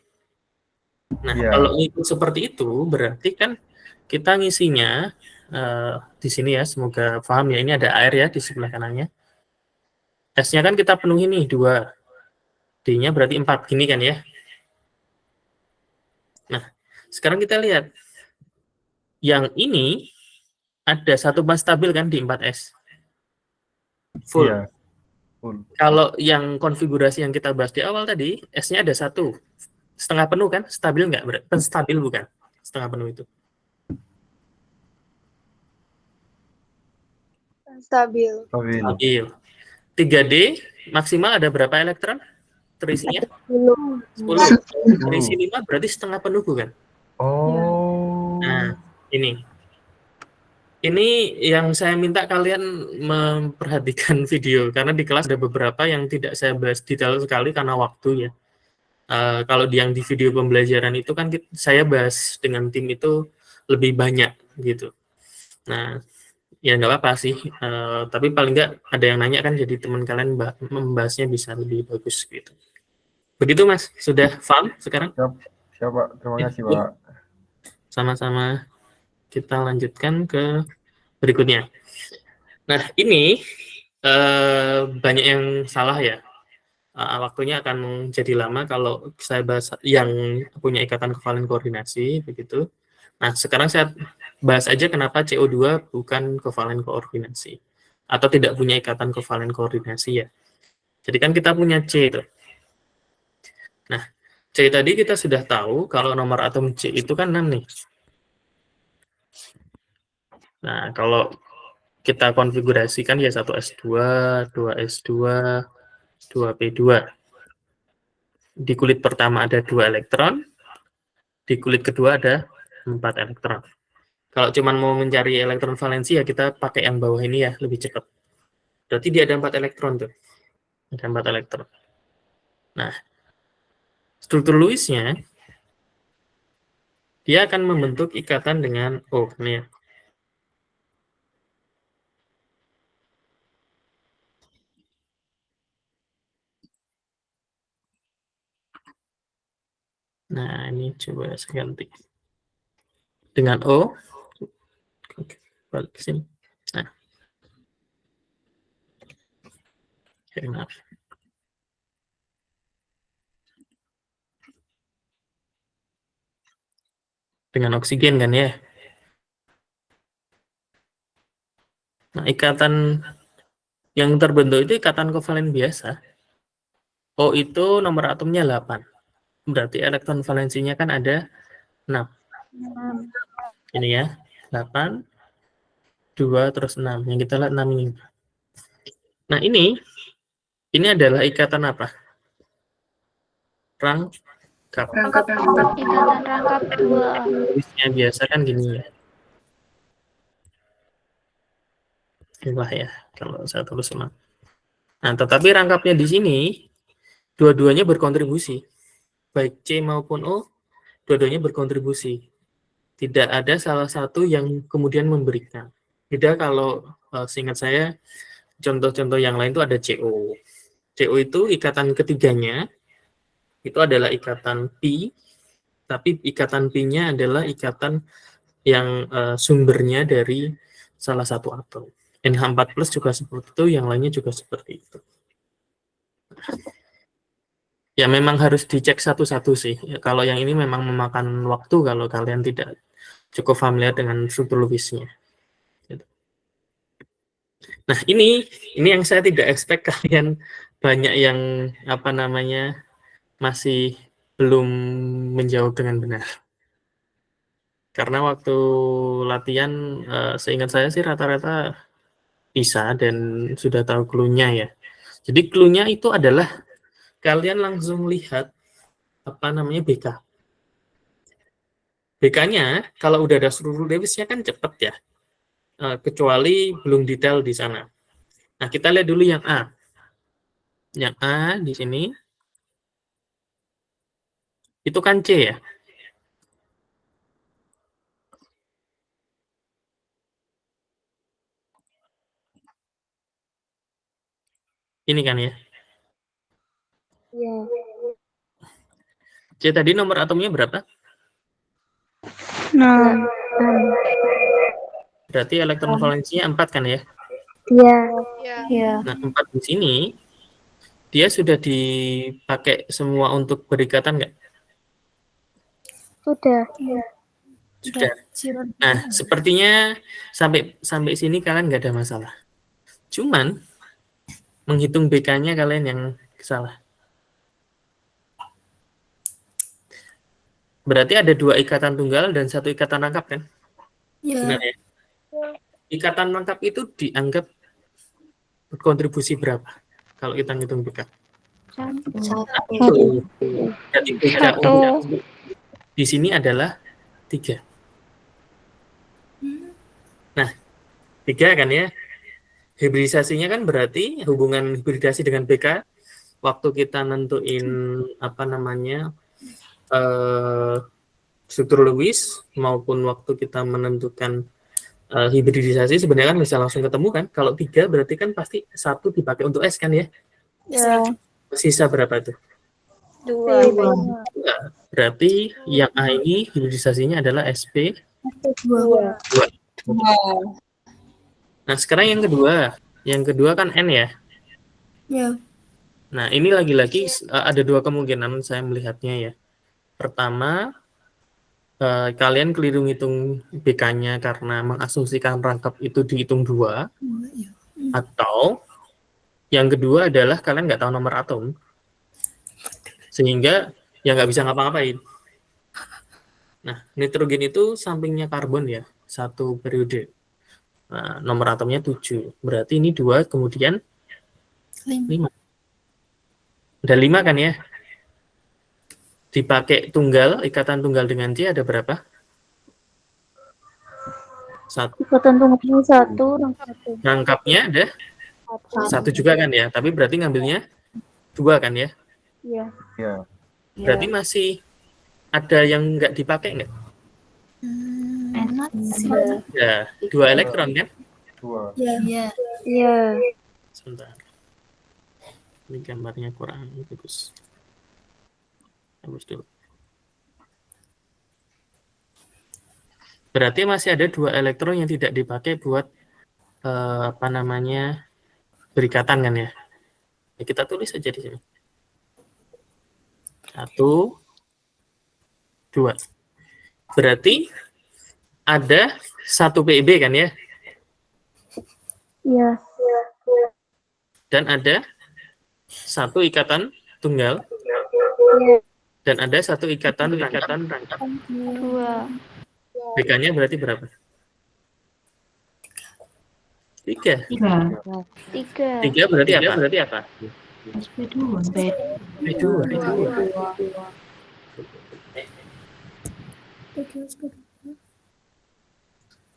Nah, kalau ngikut seperti itu, berarti kan kita ngisinya di sini ya, semoga paham ya, ini ada air ya di sebelah kanannya. S-nya kan kita penuhi nih, 2. D-nya berarti 4, gini kan ya. Nah, sekarang kita lihat. Yang ini ada satu ban stabil kan di 4S. Full. Iya. Full. Kalau yang konfigurasi yang kita bahas di awal tadi, S-nya ada 1. Setengah penuh kan? Stabil nggak? Stabil bukan? Setengah penuh itu. Stabil. 3D maksimal ada berapa elektron terisinya? 10. Terisi 5 berarti setengah penuh bukan? Oh. Nah, ini yang saya minta kalian memperhatikan video karena di kelas ada beberapa yang tidak saya bahas detail sekali karena waktu ya. Kalau yang di video pembelajaran itu kan saya bahas dengan tim itu lebih banyak gitu. Nah, ya nggak apa-apa sih. Tapi paling nggak ada yang nanya kan, jadi teman kalian membahasnya bisa lebih bagus gitu. Begitu Mas, sudah paham sekarang? Siap Pak, terima kasih Pak. Sama-sama. Kita lanjutkan ke berikutnya. Nah, ini banyak yang salah ya. Waktunya akan jadi lama kalau saya bahas yang punya ikatan kevalen koordinasi, begitu. Nah, sekarang saya bahas aja kenapa CO2 bukan kevalen koordinasi. Atau tidak punya ikatan kevalen koordinasi ya. Jadi kan kita punya C itu. Nah, C tadi kita sudah tahu kalau nomor atom C itu kan 6 nih. Nah, kalau kita konfigurasikan ya 1s2, 2s2, 2p2. Di kulit pertama ada 2 elektron, di kulit kedua ada 4 elektron. Kalau cuma mau mencari elektron valensi ya kita pakai yang bawah ini ya, lebih cepat. Berarti dia ada 4 elektron tuh. Ada 4 elektron. Nah, struktur Lewis-nya dia akan membentuk ikatan dengan ini ya. Nah, ini coba saya ganti. Dengan O. Oke, balik ke sini. Nah. Oke, maaf. Dengan oksigen kan ya. Nah, ikatan yang terbentuk itu ikatan kovalen biasa. O itu nomor atomnya 8. Berarti elektron valensinya kan ada 6. Ini ya, 8, 2, terus 6. Yang kita lihat 6 ini. Nah, ini adalah ikatan apa? Rangkap. Ikatan rangkap 2. Tulisnya biasa kan gini ya. Inilah ya, kalau saya tulis ulang. Nah, tetapi rangkapnya di sini, dua-duanya berkontribusi. Baik C maupun O, dua-duanya berkontribusi. Tidak ada salah satu yang kemudian memberikan. Beda kalau seingat saya, contoh-contoh yang lain itu ada CO. CO itu ikatan ketiganya, itu adalah ikatan pi, tapi ikatan pi-nya adalah ikatan yang sumbernya dari salah satu atom. NH4+ juga seperti itu, yang lainnya juga seperti itu. Ya memang harus dicek satu-satu sih. Ya, kalau yang ini memang memakan waktu kalau kalian tidak cukup familiar dengan struktur Lewis-nya. Gitu. Nah ini yang saya tidak expect kalian banyak yang masih belum menjawab dengan benar. Karena waktu latihan, seingat saya sih rata-rata bisa dan sudah tahu clue-nya ya. Jadi clue-nya itu adalah kalian langsung lihat BK. BK-nya kalau udah ada struktur Lewis-nya kan cepat ya. Kecuali belum detail di sana. Nah, kita lihat dulu yang A. Yang A di sini itu kan C ya. Ini kan ya. Iya. C tadi nomor atomnya berapa? 6. Berarti elektron valensinya 4 kan ya? Iya. Iya. Nah, 4 di sini dia sudah dipakai semua untuk berikatan nggak? Sudah. Sudah. Nah, sepertinya sampai sini kalian nggak ada masalah. Cuman menghitung BK-nya kalian yang salah. Berarti ada 2 ikatan tunggal dan 1 ikatan rangkap kan? Ya. Benar ya? Ikatan rangkap itu dianggap berkontribusi berapa? Kalau kita ngitung BK. 1. Jadi BK untuk di sini adalah 3. Nah, 3 kan ya? Hibridisasinya kan berarti hubungan hibridasi dengan BK waktu kita nentuin struktur Lewis maupun waktu kita menentukan hibridisasi sebenarnya kan bisa langsung ketemu kan. Kalau 3 berarti kan pasti 1 dipakai untuk S kan ya? Ya. Sisa berapa itu? 2. Berarti yang A ini hibridisasinya adalah SP 2. Nah, sekarang yang kedua. Yang kedua kan N ya? Ya. Nah, ini lagi-lagi ada 2 kemungkinan saya melihatnya ya. Pertama, kalian keliru ngitung BK-nya karena mengasumsikan rangkap itu dihitung 2. Atau yang kedua adalah kalian nggak tahu nomor atom. Sehingga ya nggak bisa ngapa-ngapain. Nah, nitrogen itu sampingnya karbon ya, 1 periode. Nah, nomor atomnya 7. Berarti ini 2, kemudian 5. Ada 5 kan ya? Dipakai tunggal, ikatan tunggal dengan C ada berapa? 1. Ikatan tunggalnya 1, Rangkapnya ada 1 juga kan ya? Tapi berarti ngambilnya 2 kan ya? Iya. Ya. Berarti masih ada yang nggak dipakai nggak? Ya, 2 elektron kan? 2. Ya. Iya. Sebentar. Ini gambarnya kurang bagus. Hapus dulu. Berarti masih ada 2 elektron yang tidak dipakai buat berikatan kan ya? Ya, kita tulis aja di sini. 1, 2. Berarti ada 1 PEB kan ya? Iya. Dan ada 1 ikatan tunggal dan ada 1 ikatan rangkap. 2. BK-nya berarti berapa? 3. 3 berarti apa? B2.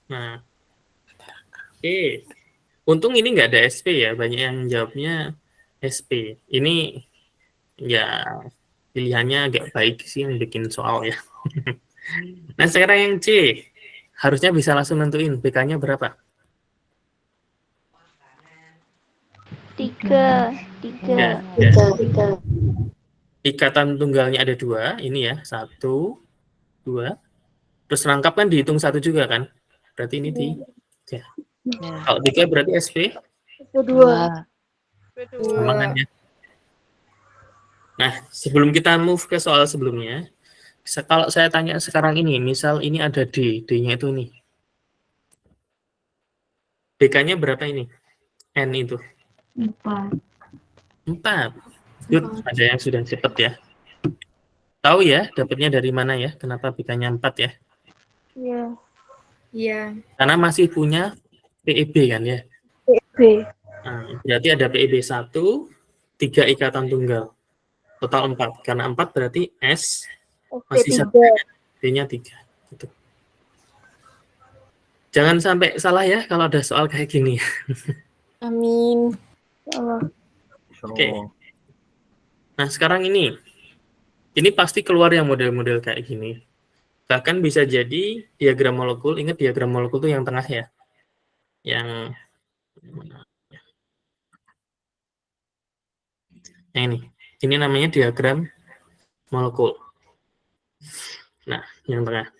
Nah, oke. Untung ini nggak ada SP ya, banyak yang jawabnya SP. Ini ya pilihannya agak baik sih yang bikin soal ya. Nah, sekarang yang C. Harusnya bisa langsung nentuin BK-nya berapa? 3. Ya. Ikatan tunggalnya ada 2, ini ya, 1, 2. Terus rangkap kan dihitung 1 juga kan? Berarti ini 3. Kalau 3 berarti SP 2. sama kan ya? Nah, sebelum kita move ke soal sebelumnya, kalau saya tanya sekarang ini, misal ini ada D, D-nya itu nih. BK-nya berapa ini? N itu? 4. Good, ada yang sudah cepat ya. Tahu ya, dapatnya dari mana ya? Kenapa BK-nya 4 ya? Iya. Karena masih punya PEB kan ya? PEB. Nah, berarti ada PEB 1, 3 ikatan tunggal. Total 4. Karena 4 berarti S masih 1, D-nya 3. Gitu. Jangan sampai salah ya kalau ada soal kayak gini. Amin. Oke. Nah, sekarang ini pasti keluar yang model-model kayak gini. Bahkan bisa jadi diagram molekul. Ingat diagram molekul itu yang tengah ya. Yang ini namanya diagram molekul. Nah, yang tengah.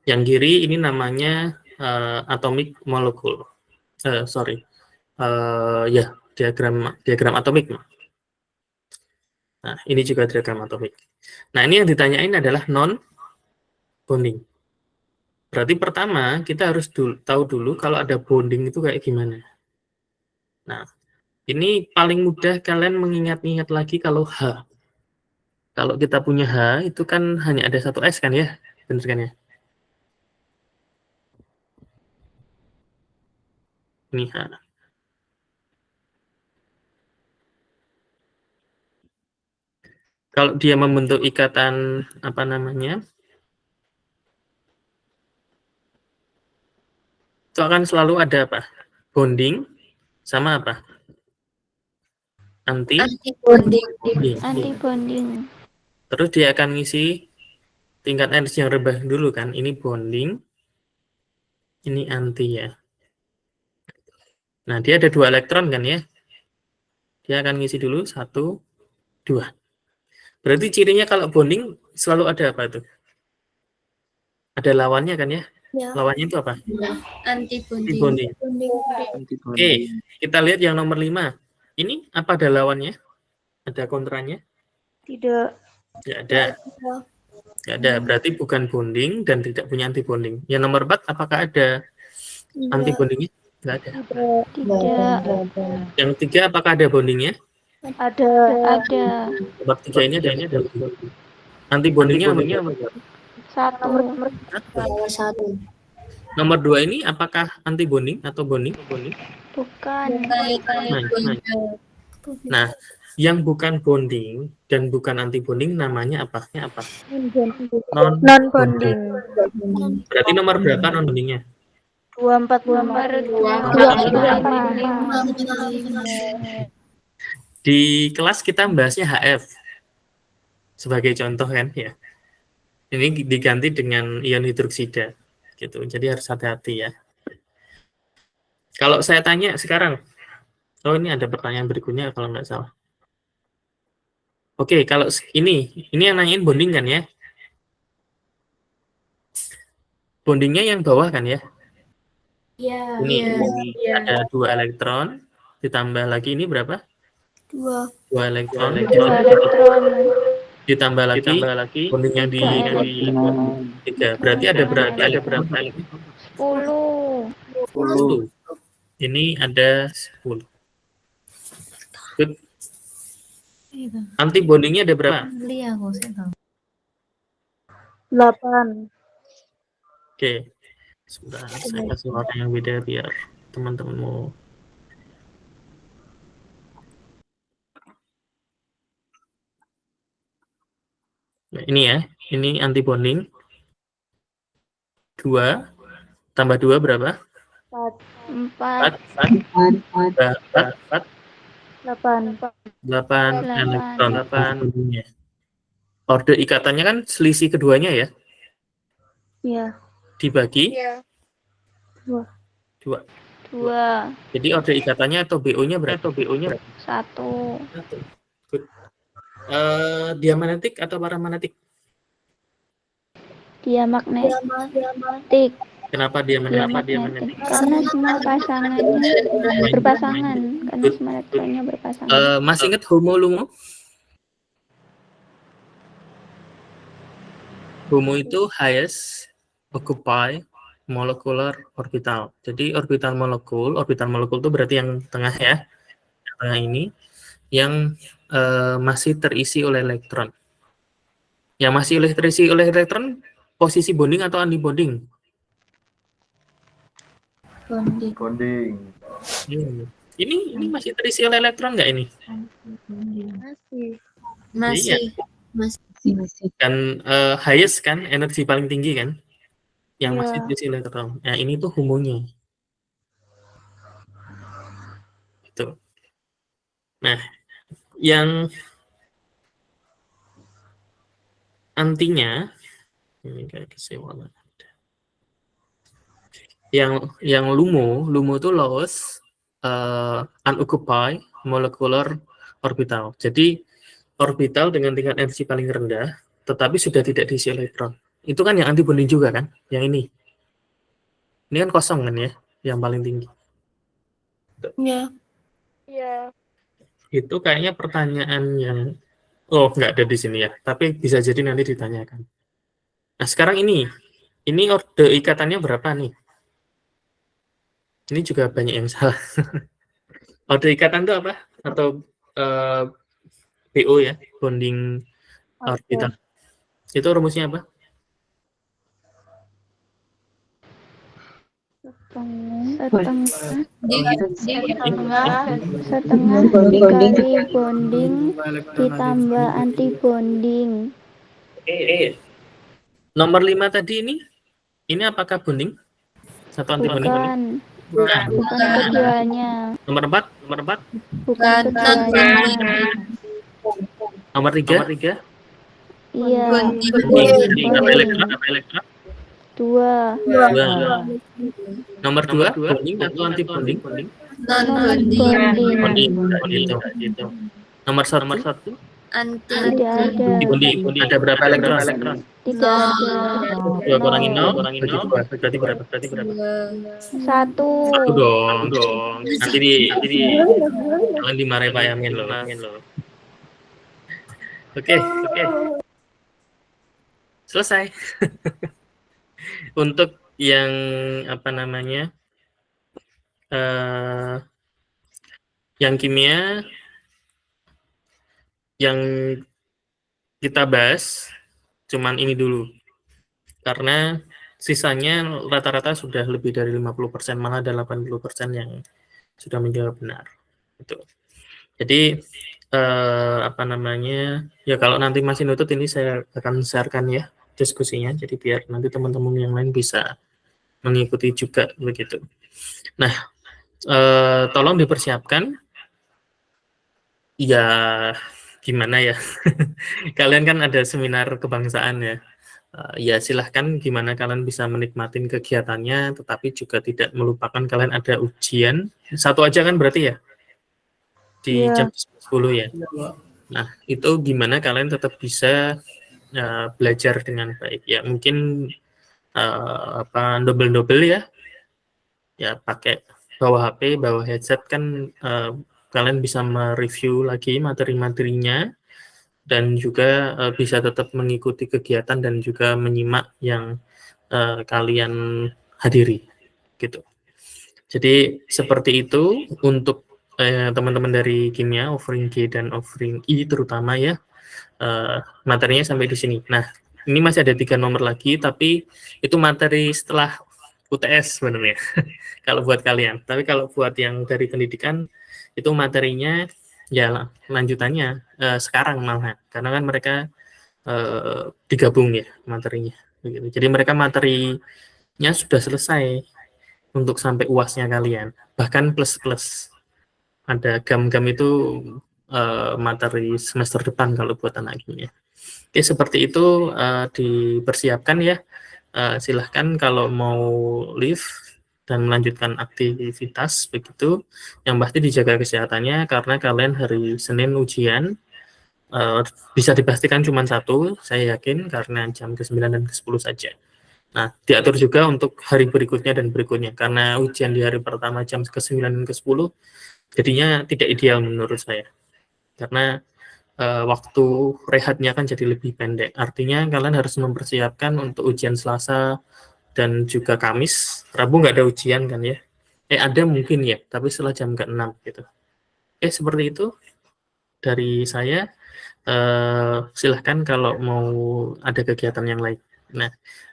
Yang kiri ini namanya atomic molekul. Ya, diagram atomik. Nah, ini juga diagram atomik. Nah, ini yang ditanyain adalah non-bonding. Berarti pertama, kita harus tahu dulu kalau ada bonding itu kayak gimana. Nah, ini paling mudah kalian mengingat-ingat lagi kalau H. Kalau kita punya H, itu kan hanya ada 1 S kan ya? Benar kan ya? Ini H. Kalau dia membentuk ikatan apa namanya? Itu akan selalu ada apa? Bonding sama apa? Anti-bonding. Terus dia akan ngisi tingkat energi yang rendah dulu kan. Ini bonding. Ini anti ya. Nah, dia ada 2 elektron kan ya? Dia akan ngisi dulu 1, 2. Berarti cirinya kalau bonding selalu ada apa itu? Ada lawannya kan ya? Lawannya itu apa? Anti-bonding. Oke, kita lihat yang nomor 5. Ini apa ada lawannya? Ada kontranya? Tidak. Tidak ada. Tidak ada. Berarti bukan bonding dan tidak punya anti-bonding. Yang nomor 4, apakah ada anti-bondingnya? Tidak ada. Tidak. Yang 3, apakah ada bondingnya? Ada. Nomor 3 ini ada anti-bondingnya apa? 1. Nomor 2 ini apakah anti bonding atau bonding? Bukan. Nah, yang bukan bonding dan bukan anti bonding namanya apa? Non bonding. Berarti nomor berapa non bondingnya? 245. Di kelas kita membahasnya HF sebagai contoh kan ya. Ini diganti dengan ion hidroksida gitu. Jadi harus hati-hati ya. Kalau saya tanya sekarang, oh ini ada pertanyaan berikutnya kalau nggak salah. Oke, kalau ini yang nanyain bonding kan ya? Bondingnya yang bawah kan ya? Ini ada 2 elektron, ditambah lagi ini berapa? 2 elektron, ditambah lagi bonding yang di 3. Berarti ada berapa? 10. Ini ada 10. Good. Anti bondingnya ada berapa? 8. Oke. Sebentar, saya kasih warna yang beda biar teman-teman mau. Nah, ini ya, ini anti bonding. 2 tambah 2 berapa? 4. 8 elektron. Order ikatannya kan selisih keduanya ya? Iya. Dibagi? 2. 2. Jadi order ikatannya atau BO-nya berapa? 1. Good. Diamagnetik atau paramagnetik? Diamagnetik. Kenapa diamagnetik? Karena semua pasangannya berpasangan. Karena semua elektronnya berpasangan. Masih ingat HOMO-LUMO? HOMO itu highest occupy molecular orbital. Jadi orbital molekul itu berarti yang tengah ya. Yang tengah ini yang masih terisi oleh elektron. Yang masih terisi oleh elektron posisi bonding atau anti bonding? Bonding. Ini masih terisi oleh elektron nggak ini? Masih. Iya. Dan highest kan, energi paling tinggi kan, yang masih Iya. terisi elektron. Nah ini tuh homonya. Gitu. Nah, yang antinya ini kayak kesewalan. Yang LUMO itu lowest unoccupied molecular orbital. Jadi orbital dengan tingkat energi paling rendah, tetapi sudah tidak diisi elektron. Itu kan yang anti bonding juga kan? Yang ini. Ini kan kosong kan ya, yang paling tinggi. Iya. Itu kayaknya pertanyaan yang nggak ada di sini ya, tapi bisa jadi nanti ditanyakan. Nah sekarang ini order ikatannya berapa nih? Ini juga banyak yang salah. Order ikatan itu apa? Atau BO ya, bonding orbital. Itu rumusnya apa? Setengah dikali bonding ditambah anti bonding. Nomor 5 tadi ini apakah bonding? Satu anti bonding? Bukan keduanya. Nomor 4? Bukan keduanya. Nomor 3? Iya. Apa elektron? 2. Nomor 2 bonding atau anti bonding? Non-bonding. Gitu. Nomor 1? Tidak ada. Bonding. Ada berapa elektron? Tidak ada. 2 kurangin 0, berarti berapa? 1. Satu dong. Nanti jangan dimarahi Pak Yamin loh. Oke. Selesai. Untuk yang yang kimia yang kita bahas cuman ini dulu, karena sisanya rata-rata sudah lebih dari 50%, malah ada 80% yang sudah menjawab benar. Gitu. Jadi apa namanya, ya kalau nanti masih nutut ini saya akan sharekan ya diskusinya, jadi biar nanti teman-teman yang lain bisa mengikuti juga begitu. Nah, tolong dipersiapkan. Ya, gimana ya? Kalian kan ada seminar kebangsaan ya. Ya silahkan gimana kalian bisa menikmatin kegiatannya, tetapi juga tidak melupakan kalian ada ujian. Satu aja kan berarti ya? Di jam 10 ya. Nah, itu gimana kalian tetap bisa belajar dengan baik. Ya mungkin double ya. Ya pakai bawa HP, bawa headset kan kalian bisa mereview lagi materi-materinya dan juga bisa tetap mengikuti kegiatan dan juga menyimak yang kalian hadiri gitu. Jadi seperti itu untuk teman-teman dari kimia offering G dan offering I terutama ya, materinya sampai di sini. Nah, ini masih ada 3 nomor lagi, tapi itu materi setelah UTS sebenarnya kalau buat kalian. Tapi kalau buat yang dari pendidikan itu materinya ya lanjutannya sekarang malah, karena kan mereka digabung ya materinya. Begitu. Jadi mereka materinya sudah selesai untuk sampai UASnya kalian, bahkan plus ada gam-gam itu materi semester depan kalau buat anak kimia. Oke, seperti itu dipersiapkan ya. Silahkan kalau mau live dan melanjutkan aktivitas begitu, yang pasti dijaga kesehatannya karena kalian hari Senin ujian, bisa dipastikan cuma 1, saya yakin, karena jam ke-9 dan ke-10 saja. Nah, diatur juga untuk hari berikutnya dan berikutnya, karena ujian di hari pertama jam ke-9 dan ke-10 jadinya tidak ideal menurut saya, karena waktu rehatnya kan jadi lebih pendek. Artinya kalian harus mempersiapkan untuk ujian Selasa dan juga Kamis. Rabu nggak ada ujian kan ya? Ada mungkin ya, tapi setelah jam ke-6 gitu. Seperti itu dari saya. Silahkan kalau mau ada kegiatan yang lain. Nah,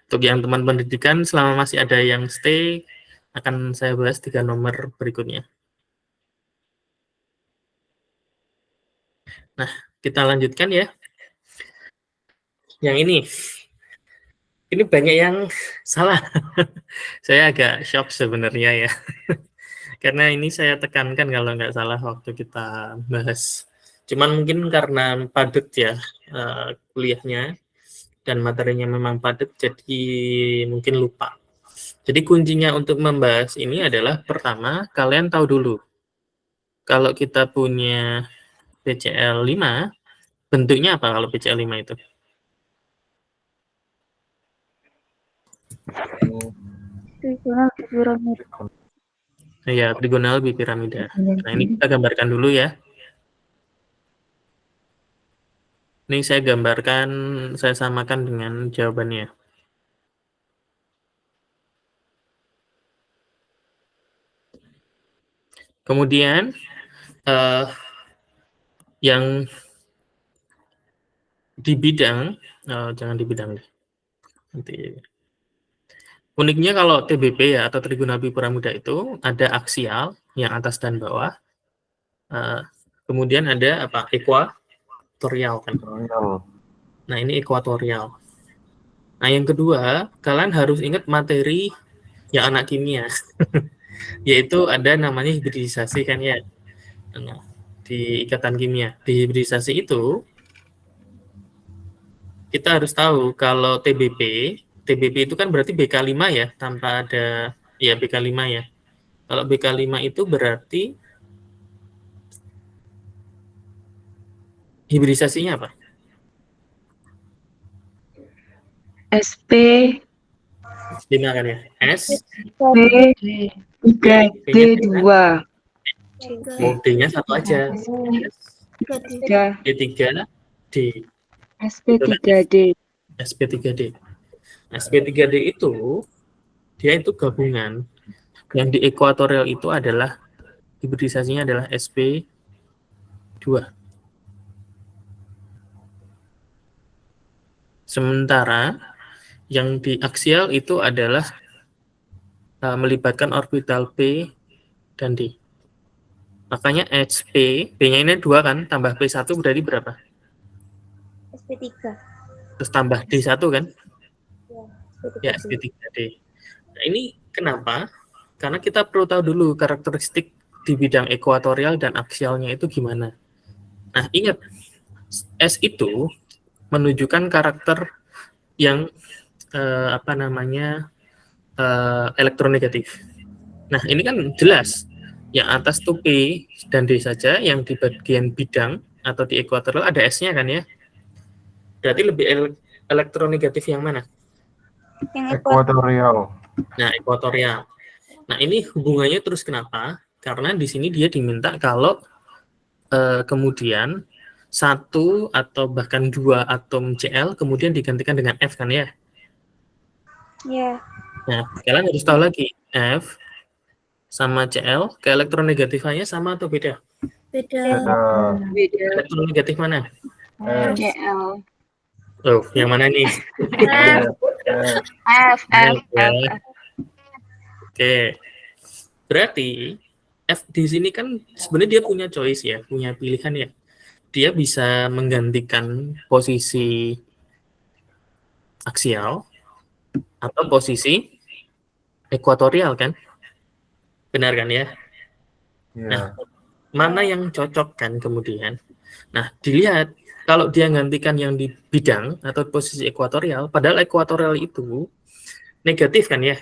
untuk yang teman pendidikan, selama masih ada yang stay, akan saya bahas 3 nomor berikutnya. Nah, kita lanjutkan ya. Yang ini banyak yang salah. Saya agak shock sebenarnya ya. Karena ini saya tekankan kalau nggak salah waktu kita bahas. Cuman mungkin karena padat ya kuliahnya dan materinya memang padat, jadi mungkin lupa. Jadi kuncinya untuk membahas ini adalah pertama, kalian tahu dulu kalau kita punya PCL 5, bentuknya apa kalau PCL 5 itu? Ya, trigonal bipiramida. Nah, ini kita gambarkan dulu ya. Ini saya gambarkan, saya samakan dengan jawabannya. Kemudian yang di bidang, jangan di bidang deh. Nanti. Uniknya kalau TBP ya atau trigonal bipiramida itu ada aksial yang atas dan bawah. Kemudian ada apa? Ekuatorial kan. Nah, ini ekuatorial. Nah, yang kedua, kalian harus ingat materi yang anak kimia. Yaitu ada namanya hibridisasi kan ya. Nah, di ikatan kimia. Di hibridisasi itu kita harus tahu kalau TBP itu kan berarti BK5 ya, tanpa ada ya BK5 ya. Kalau BK5 itu berarti hibridisasinya apa? SP 5 kan ya. S P3D2. D-nya satu aja. P3D. SP3D. SP3D. SP3D itu dia itu gabungan. Yang di ekuatorial itu adalah hibridisasinya adalah SP2. Sementara Yang di aksial itu adalah melibatkan orbital P dan D. Makanya SP, B-nya ini 2 kan, tambah P1 berarti berapa? SP3. Terus tambah D1 kan? Ya, Ya, SP3D. Nah, ini kenapa? Karena kita perlu tahu dulu karakteristik di bidang ekuatorial dan aksialnya itu gimana. Nah, ingat, S itu menunjukkan karakter yang elektronegatif. Nah, ini kan jelas. Yang atas tuh P dan D saja, yang di bagian bidang atau di ekuatorial ada S-nya kan ya. Berarti lebih elektronegatif yang mana? Yang Ekuatorial. Nah, ekuatorial. Nah, ini hubungannya terus kenapa? Karena di sini dia diminta kalau kemudian 1 atau bahkan 2 atom Cl kemudian digantikan dengan F kan ya? Ya. Nah, kalian harus tahu lagi, F sama Cl, keelektronegatifannya sama atau beda? Beda. Beda. Elektronegatif mana? CL. Oh, yang mana nih? F. Ya. Oke. Berarti F di sini kan sebenarnya dia punya choice ya, punya pilihan ya. Dia bisa menggantikan posisi aksial atau posisi ekuatorial kan? Benar kan ya? Nah, mana yang cocok kan kemudian? Nah, dilihat kalau dia gantikan yang di bidang atau posisi ekuatorial, padahal ekuatorial itu negatif kan ya?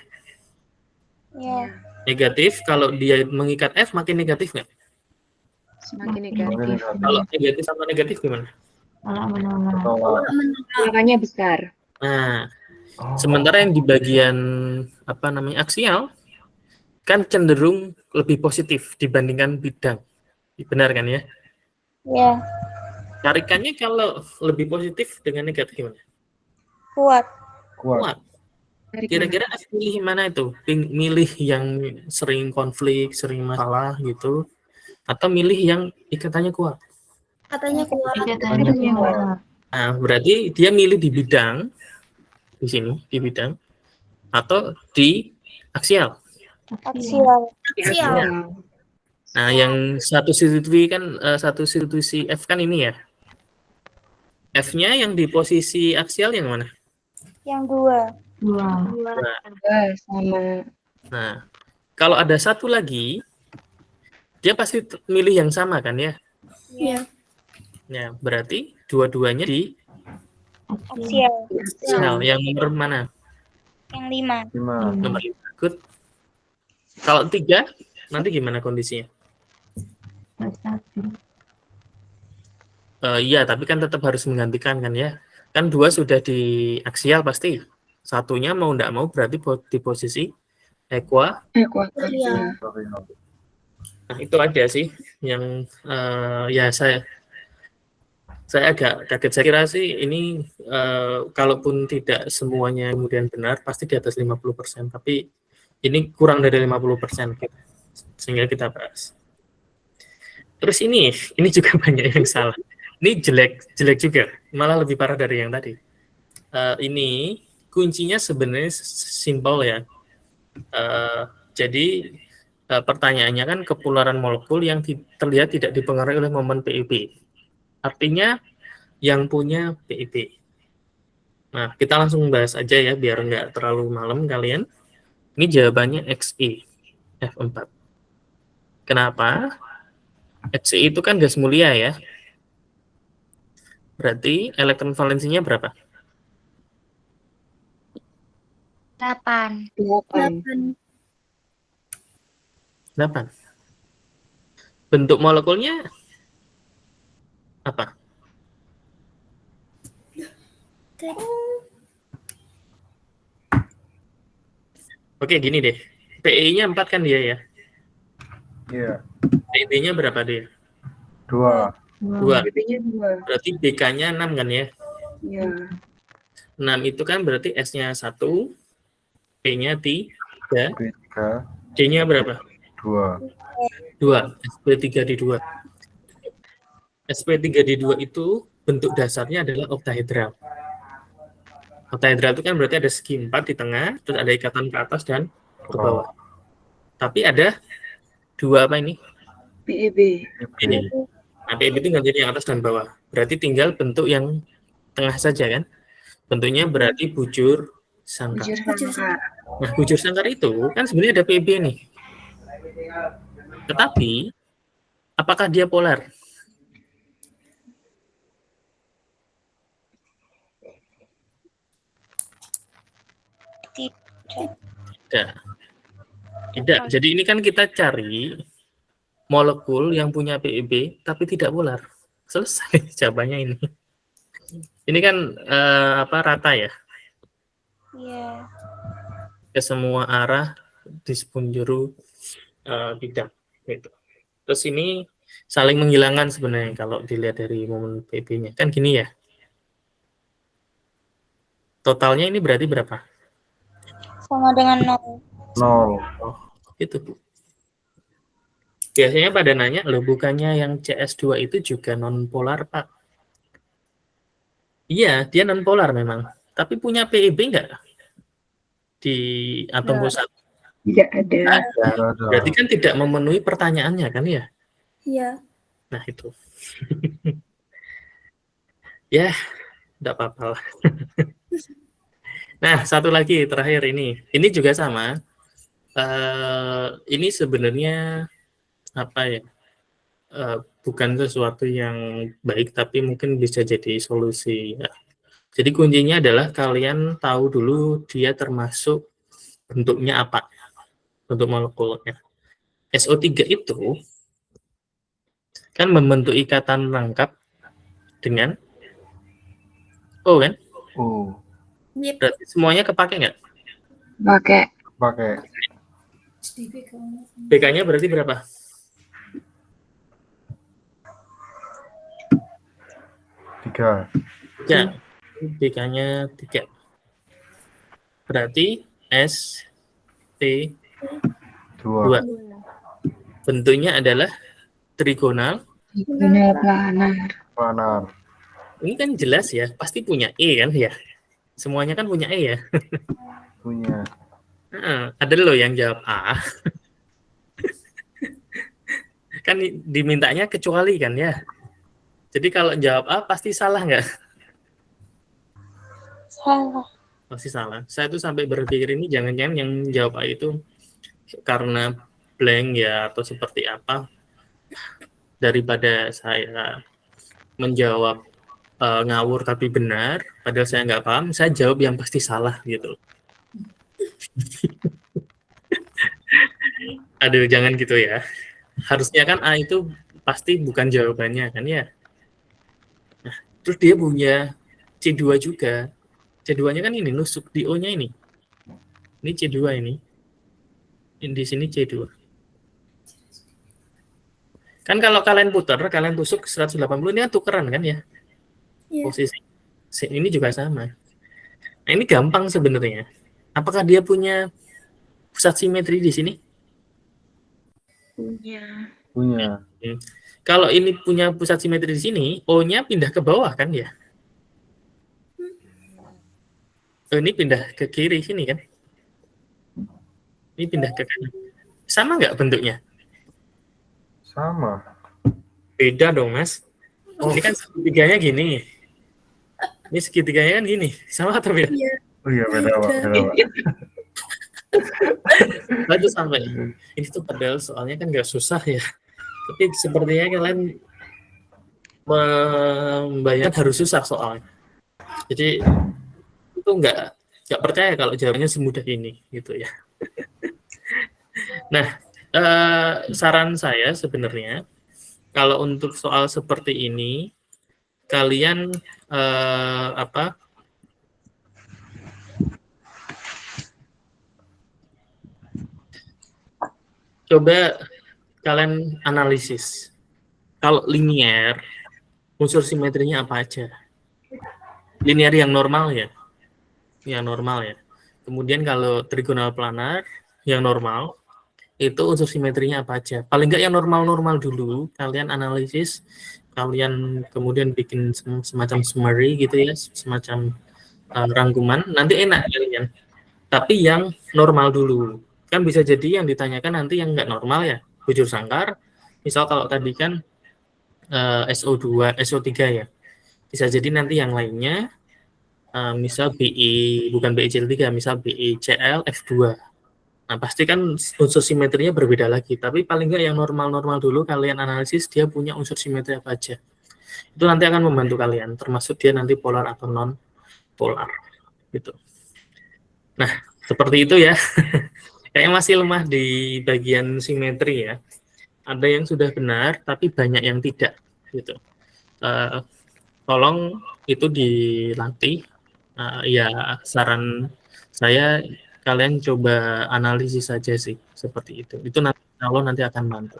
Ya. Negatif, kalau dia mengikat F makin negatif nggak? Semakin negatif. Kalau negatif sama negatif gimana? Makanya besar. Nah, sementara yang di bagian aksial kan cenderung lebih positif dibandingkan bidang. Benar kan ya? Ya. Tarikannya kalau lebih positif dengan negatif gimana? Kuat. Kuat. Kira-kira pilih mana itu? Milih yang sering konflik, sering masalah gitu, atau milih yang ikatannya kuat? Katanya kuat. Nah, berarti dia milih di bidang, di sini, di bidang, atau di aksial. Aksial. Nah, yang satu substitusi F kan ini ya. F-nya yang di posisi aksial yang mana? Yang 2. Sama. Nah, kalau ada satu lagi, dia pasti milih yang sama kan ya? Iya. Ya, berarti dua-duanya di Aksial. aksial. Yang nomor mana? Yang 5. Nomor 5. Good. Kalau 3, nanti gimana kondisinya? Iya, tapi kan tetap harus menggantikan kan ya. Kan 2 sudah di aksial pasti. Satunya mau enggak mau berarti di posisi Ekuatorial. Nah, itu ada sih yang ya saya agak kaget. Saya kira sih ini kalaupun tidak semuanya kemudian benar, pasti di atas 50%. Tapi ini kurang dari 50% sehingga kita bahas. Terus ini juga banyak yang salah. Ini jelek juga, malah lebih parah dari yang tadi. Ini kuncinya sebenarnya simpel ya. Jadi pertanyaannya kan kepularan molekul yang terlihat tidak dipengaruhi oleh momen PIP. Artinya yang punya PIP. Nah, kita langsung bahas aja ya biar nggak terlalu malam kalian. Ini jawabannya XE, F4. Kenapa? XE itu kan gas mulia ya. Berarti elektron valensinya berapa? 8. 8. Bentuk molekulnya apa? Oke, gini deh. PE-nya 4 kan dia ya? Iya. PB-nya berapa dia? 2. 2. PP-nya 2. Berarti BK-nya 6 kan ya? Iya. 6 itu kan berarti S-nya 1, P-nya 3, B3. D-nya berapa? 2. 2. SP3 di 2. SP3 di 2 itu bentuk dasarnya adalah oktahedral. Oktaedra itu kan berarti ada segi 4 di tengah, terus ada ikatan ke atas dan ke bawah. Tapi ada 2 apa ini? PEB. Ini. Nah, PEB itu nggak jadi yang atas dan bawah. Berarti tinggal bentuk yang tengah saja kan? Bentuknya berarti bujur sangkar. Bujur sangkar. Nah, bujur sangkar itu kan sebenarnya ada PEB nih. Tetapi apakah dia polar? Tidak. Jadi ini kan kita cari molekul yang punya PEB tapi tidak polar. Selesai jawabannya ini. Ini kan rata ya? Iya. Ke semua arah di penjuru bidang gitu. Terus ini saling menghilangkan sebenarnya kalau dilihat dari momen PEB-nya. Kan gini ya. Totalnya ini berarti berapa? Sama dengan 0. 0. Oh, itu. Biasanya pada nanya, loh bukannya yang CS2 itu juga non-polar, Pak? Iya, dia non-polar memang. Tapi punya PEB enggak? Di atom pusat? Tidak ada. Berarti kan tidak memenuhi pertanyaannya kan ya? Iya. Nah itu. Ya, enggak apa-apa lah. Nah, satu lagi terakhir ini. Ini juga sama. Ini sebenarnya apa ya? Bukan sesuatu yang baik, tapi mungkin bisa jadi solusi. Ya. Jadi kuncinya adalah kalian tahu dulu dia termasuk bentuknya apa, bentuk molekulnya. SO3 itu kan membentuk ikatan rangkap dengan O kan? O. Berarti semuanya kepake nggak? Pakai. BK-nya berarti berapa? 3. Ya, BK-nya 3. Berarti ST2. 2. Bentuknya adalah trigonal. Planar. Ini kan jelas ya, pasti punya E kan ya. Semuanya kan punya E ya. Punya. Ada loh yang jawab A. Kan dimintanya kecuali kan ya. Jadi kalau jawab A pasti salah nggak? Salah. Pasti salah. Saya tuh sampai berpikir ini jangan-jangan yang jawab A itu karena blank ya atau seperti apa. Daripada saya menjawab ngawur tapi benar, padahal saya nggak paham, saya jawab yang pasti salah gitu. Aduh, jangan gitu ya. Harusnya kan A itu pasti bukan jawabannya kan ya. Nah, terus dia punya C2 juga. C2-nya kan ini nusuk di O-nya ini. Ini C2 ini. Di sini C2. Kan kalau kalian putar, kalian tusuk 180 ini kan tukeran kan ya. Posisi ini juga sama. Nah, ini gampang sebenarnya. Apakah dia punya pusat simetri di sini? Punya. Kalau ini punya pusat simetri di sini, O-nya pindah ke bawah kan ya? Ini pindah ke kiri sini kan? Ini pindah ke kanan. Sama nggak bentuknya? Sama. Beda dong, Mas. Ini kan segitiganya gini. Ini segitiganya kan gini. Sama atau beda? Oh iya, beda, Pak. Itu sampai ini tuh padahal soalnya kan nggak susah ya. Tapi sepertinya kalian membayangkan harus susah soalnya. Jadi itu nggak percaya kalau jawabannya semudah ini gitu ya. Nah, saran saya sebenarnya kalau untuk soal seperti ini kalian coba kalian analisis. Kalau linear, unsur simetrinya apa aja? Linear yang normal ya. Yang normal ya. Kemudian kalau trigonal planar yang normal, itu unsur simetrinya apa aja? Paling nggak yang normal-normal dulu, kalian analisis, kalian kemudian bikin semacam summary gitu ya, semacam rangkuman, nanti enak kalian. Tapi yang normal dulu. Kan bisa jadi yang ditanyakan nanti yang nggak normal ya, bujur sangkar. Misal kalau tadi kan SO2, SO3 ya. Bisa jadi nanti yang lainnya, misal BI, bukan BICL3, misal BICL F2. Nah, pasti kan unsur simetrinya berbeda lagi. Tapi paling nggak yang normal-normal dulu kalian analisis dia punya unsur simetri apa aja. Itu nanti akan membantu kalian, termasuk dia nanti polar atau non-polar. Gitu. Nah, seperti itu ya. Kayaknya masih lemah di bagian simetri ya. Ada yang sudah benar, tapi banyak yang tidak. Gitu. Tolong itu dilatih. Ya, saran saya kalian coba analisis saja sih seperti itu. Itu nanti kalau nanti akan bantu.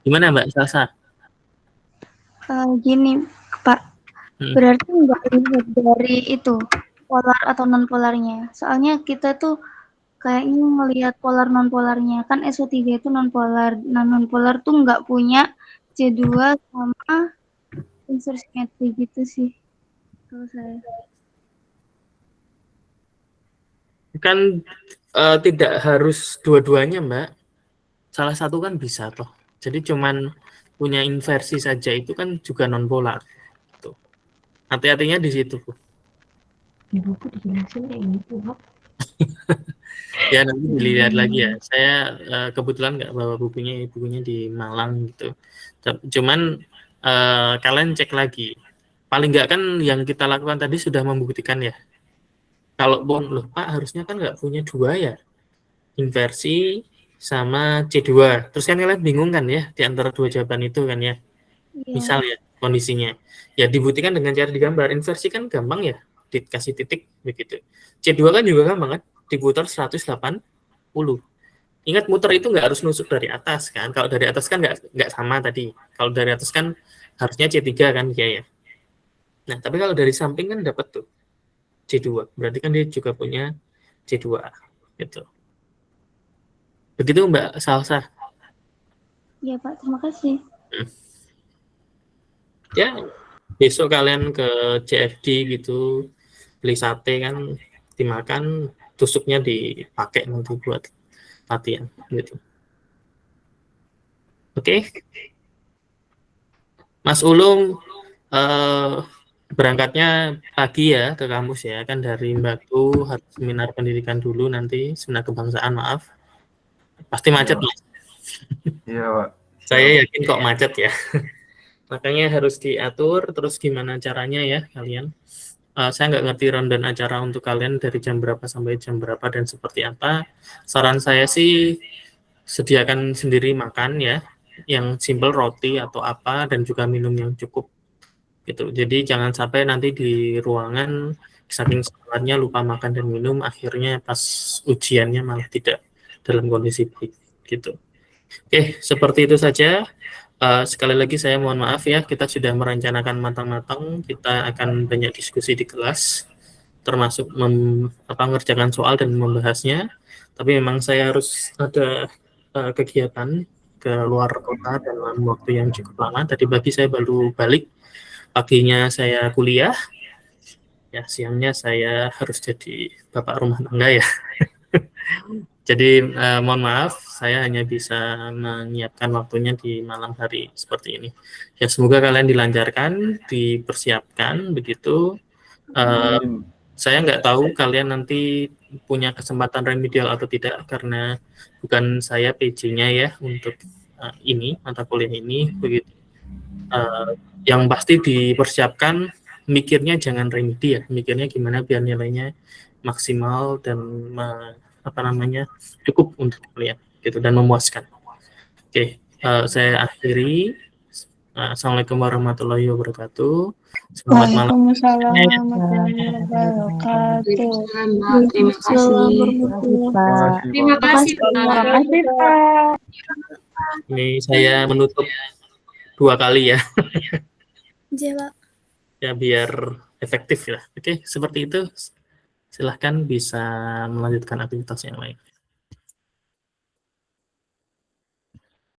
Gimana Mbak Salsa? Gini Pak, berarti nggak lihat dari itu polar atau non polarnya. Soalnya kita tuh kayaknya melihat polar non polarnya kan SO3 itu non polar. Nah non polar tuh nggak punya C2 sama unsur simetri gitu sih kalau saya. Kan tidak harus dua-duanya Mbak, salah satu kan bisa toh. Jadi cuman punya inversi saja itu kan juga non polar. Tuh. Hati-hatinya di situ. Di buku dijelasin kayak gitu, Pak. Ya nanti dilihat lagi ya. Saya kebetulan nggak bawa bukunya di Malang gitu. Cuman kalian cek lagi. Paling nggak kan yang kita lakukan tadi sudah membuktikan ya. Kalau loh Pak harusnya kan nggak punya dua ya, inversi sama C2. Terus kan kalian bingung kan ya di antara dua jawaban itu kan ya. Misal ya kondisinya. Ya dibuktikan dengan cara digambar. Inversi kan gampang ya, dikasih titik begitu. C2 kan juga gampang kan, diputar 180. Ingat muter itu nggak harus nusuk dari atas kan. Kalau dari atas kan nggak sama tadi. Kalau dari atas kan harusnya C3 kan ya. Nah, tapi kalau dari samping kan dapat tuh C2. Berarti kan dia juga punya C2 gitu. Begitu Mbak Salsa. Iya Pak, terima kasih. Ya, besok kalian ke CFD gitu, beli sate kan, dimakan, tusuknya dipakai nanti buat latihan gitu. Oke. Mas Ulung berangkatnya pagi ya ke kampus ya, kan dari Batu harus seminar pendidikan dulu nanti, seminar kebangsaan maaf. Pasti macet Mas. Iya Pak. Saya yakin kok macet ya. Makanya harus diatur, terus gimana caranya ya kalian. Saya nggak ngerti rundown acara untuk kalian dari jam berapa sampai jam berapa dan seperti apa. Saran saya sih sediakan sendiri makan ya, yang simple roti atau apa dan juga minum yang cukup gitu. Jadi jangan sampai nanti di ruangan saking sabarnya lupa makan dan minum, akhirnya pas ujiannya malah tidak dalam kondisi baik gitu. Oke, seperti itu saja. Sekali lagi saya mohon maaf ya, kita sudah merencanakan matang-matang, kita akan banyak diskusi di kelas, termasuk mengerjakan soal dan membahasnya. Tapi memang saya harus ada kegiatan ke luar kota dalam waktu yang cukup lama. Tadi pagi saya baru balik, paginya saya kuliah, ya siangnya saya harus jadi bapak rumah tangga ya. Jadi mohon maaf, saya hanya bisa menyiapkan waktunya di malam hari seperti ini. Ya semoga kalian dilancarkan, dipersiapkan begitu. Saya nggak tahu kalian nanti punya kesempatan remedial atau tidak karena bukan saya PJ-nya ya untuk ini mata kuliah ini begitu. Yang pasti dipersiapkan, mikirnya jangan remedi ya, mikirnya gimana biar nilainya maksimal dan cukup untuk kalian gitu dan memuaskan. Oke, saya akhiri. Assalamualaikum warahmatullahi wabarakatuh. Selamat malam. Waalaikumsalam warahmatullahi wabarakatuh. Terima kasih. Terima kasih Pak. Terima kasih Pak. Ini saya menutup 2 kali ya. Iya Pak. Ya biar efektif ya. Oke, seperti itu. Silahkan bisa melanjutkan aktivitas yang lain.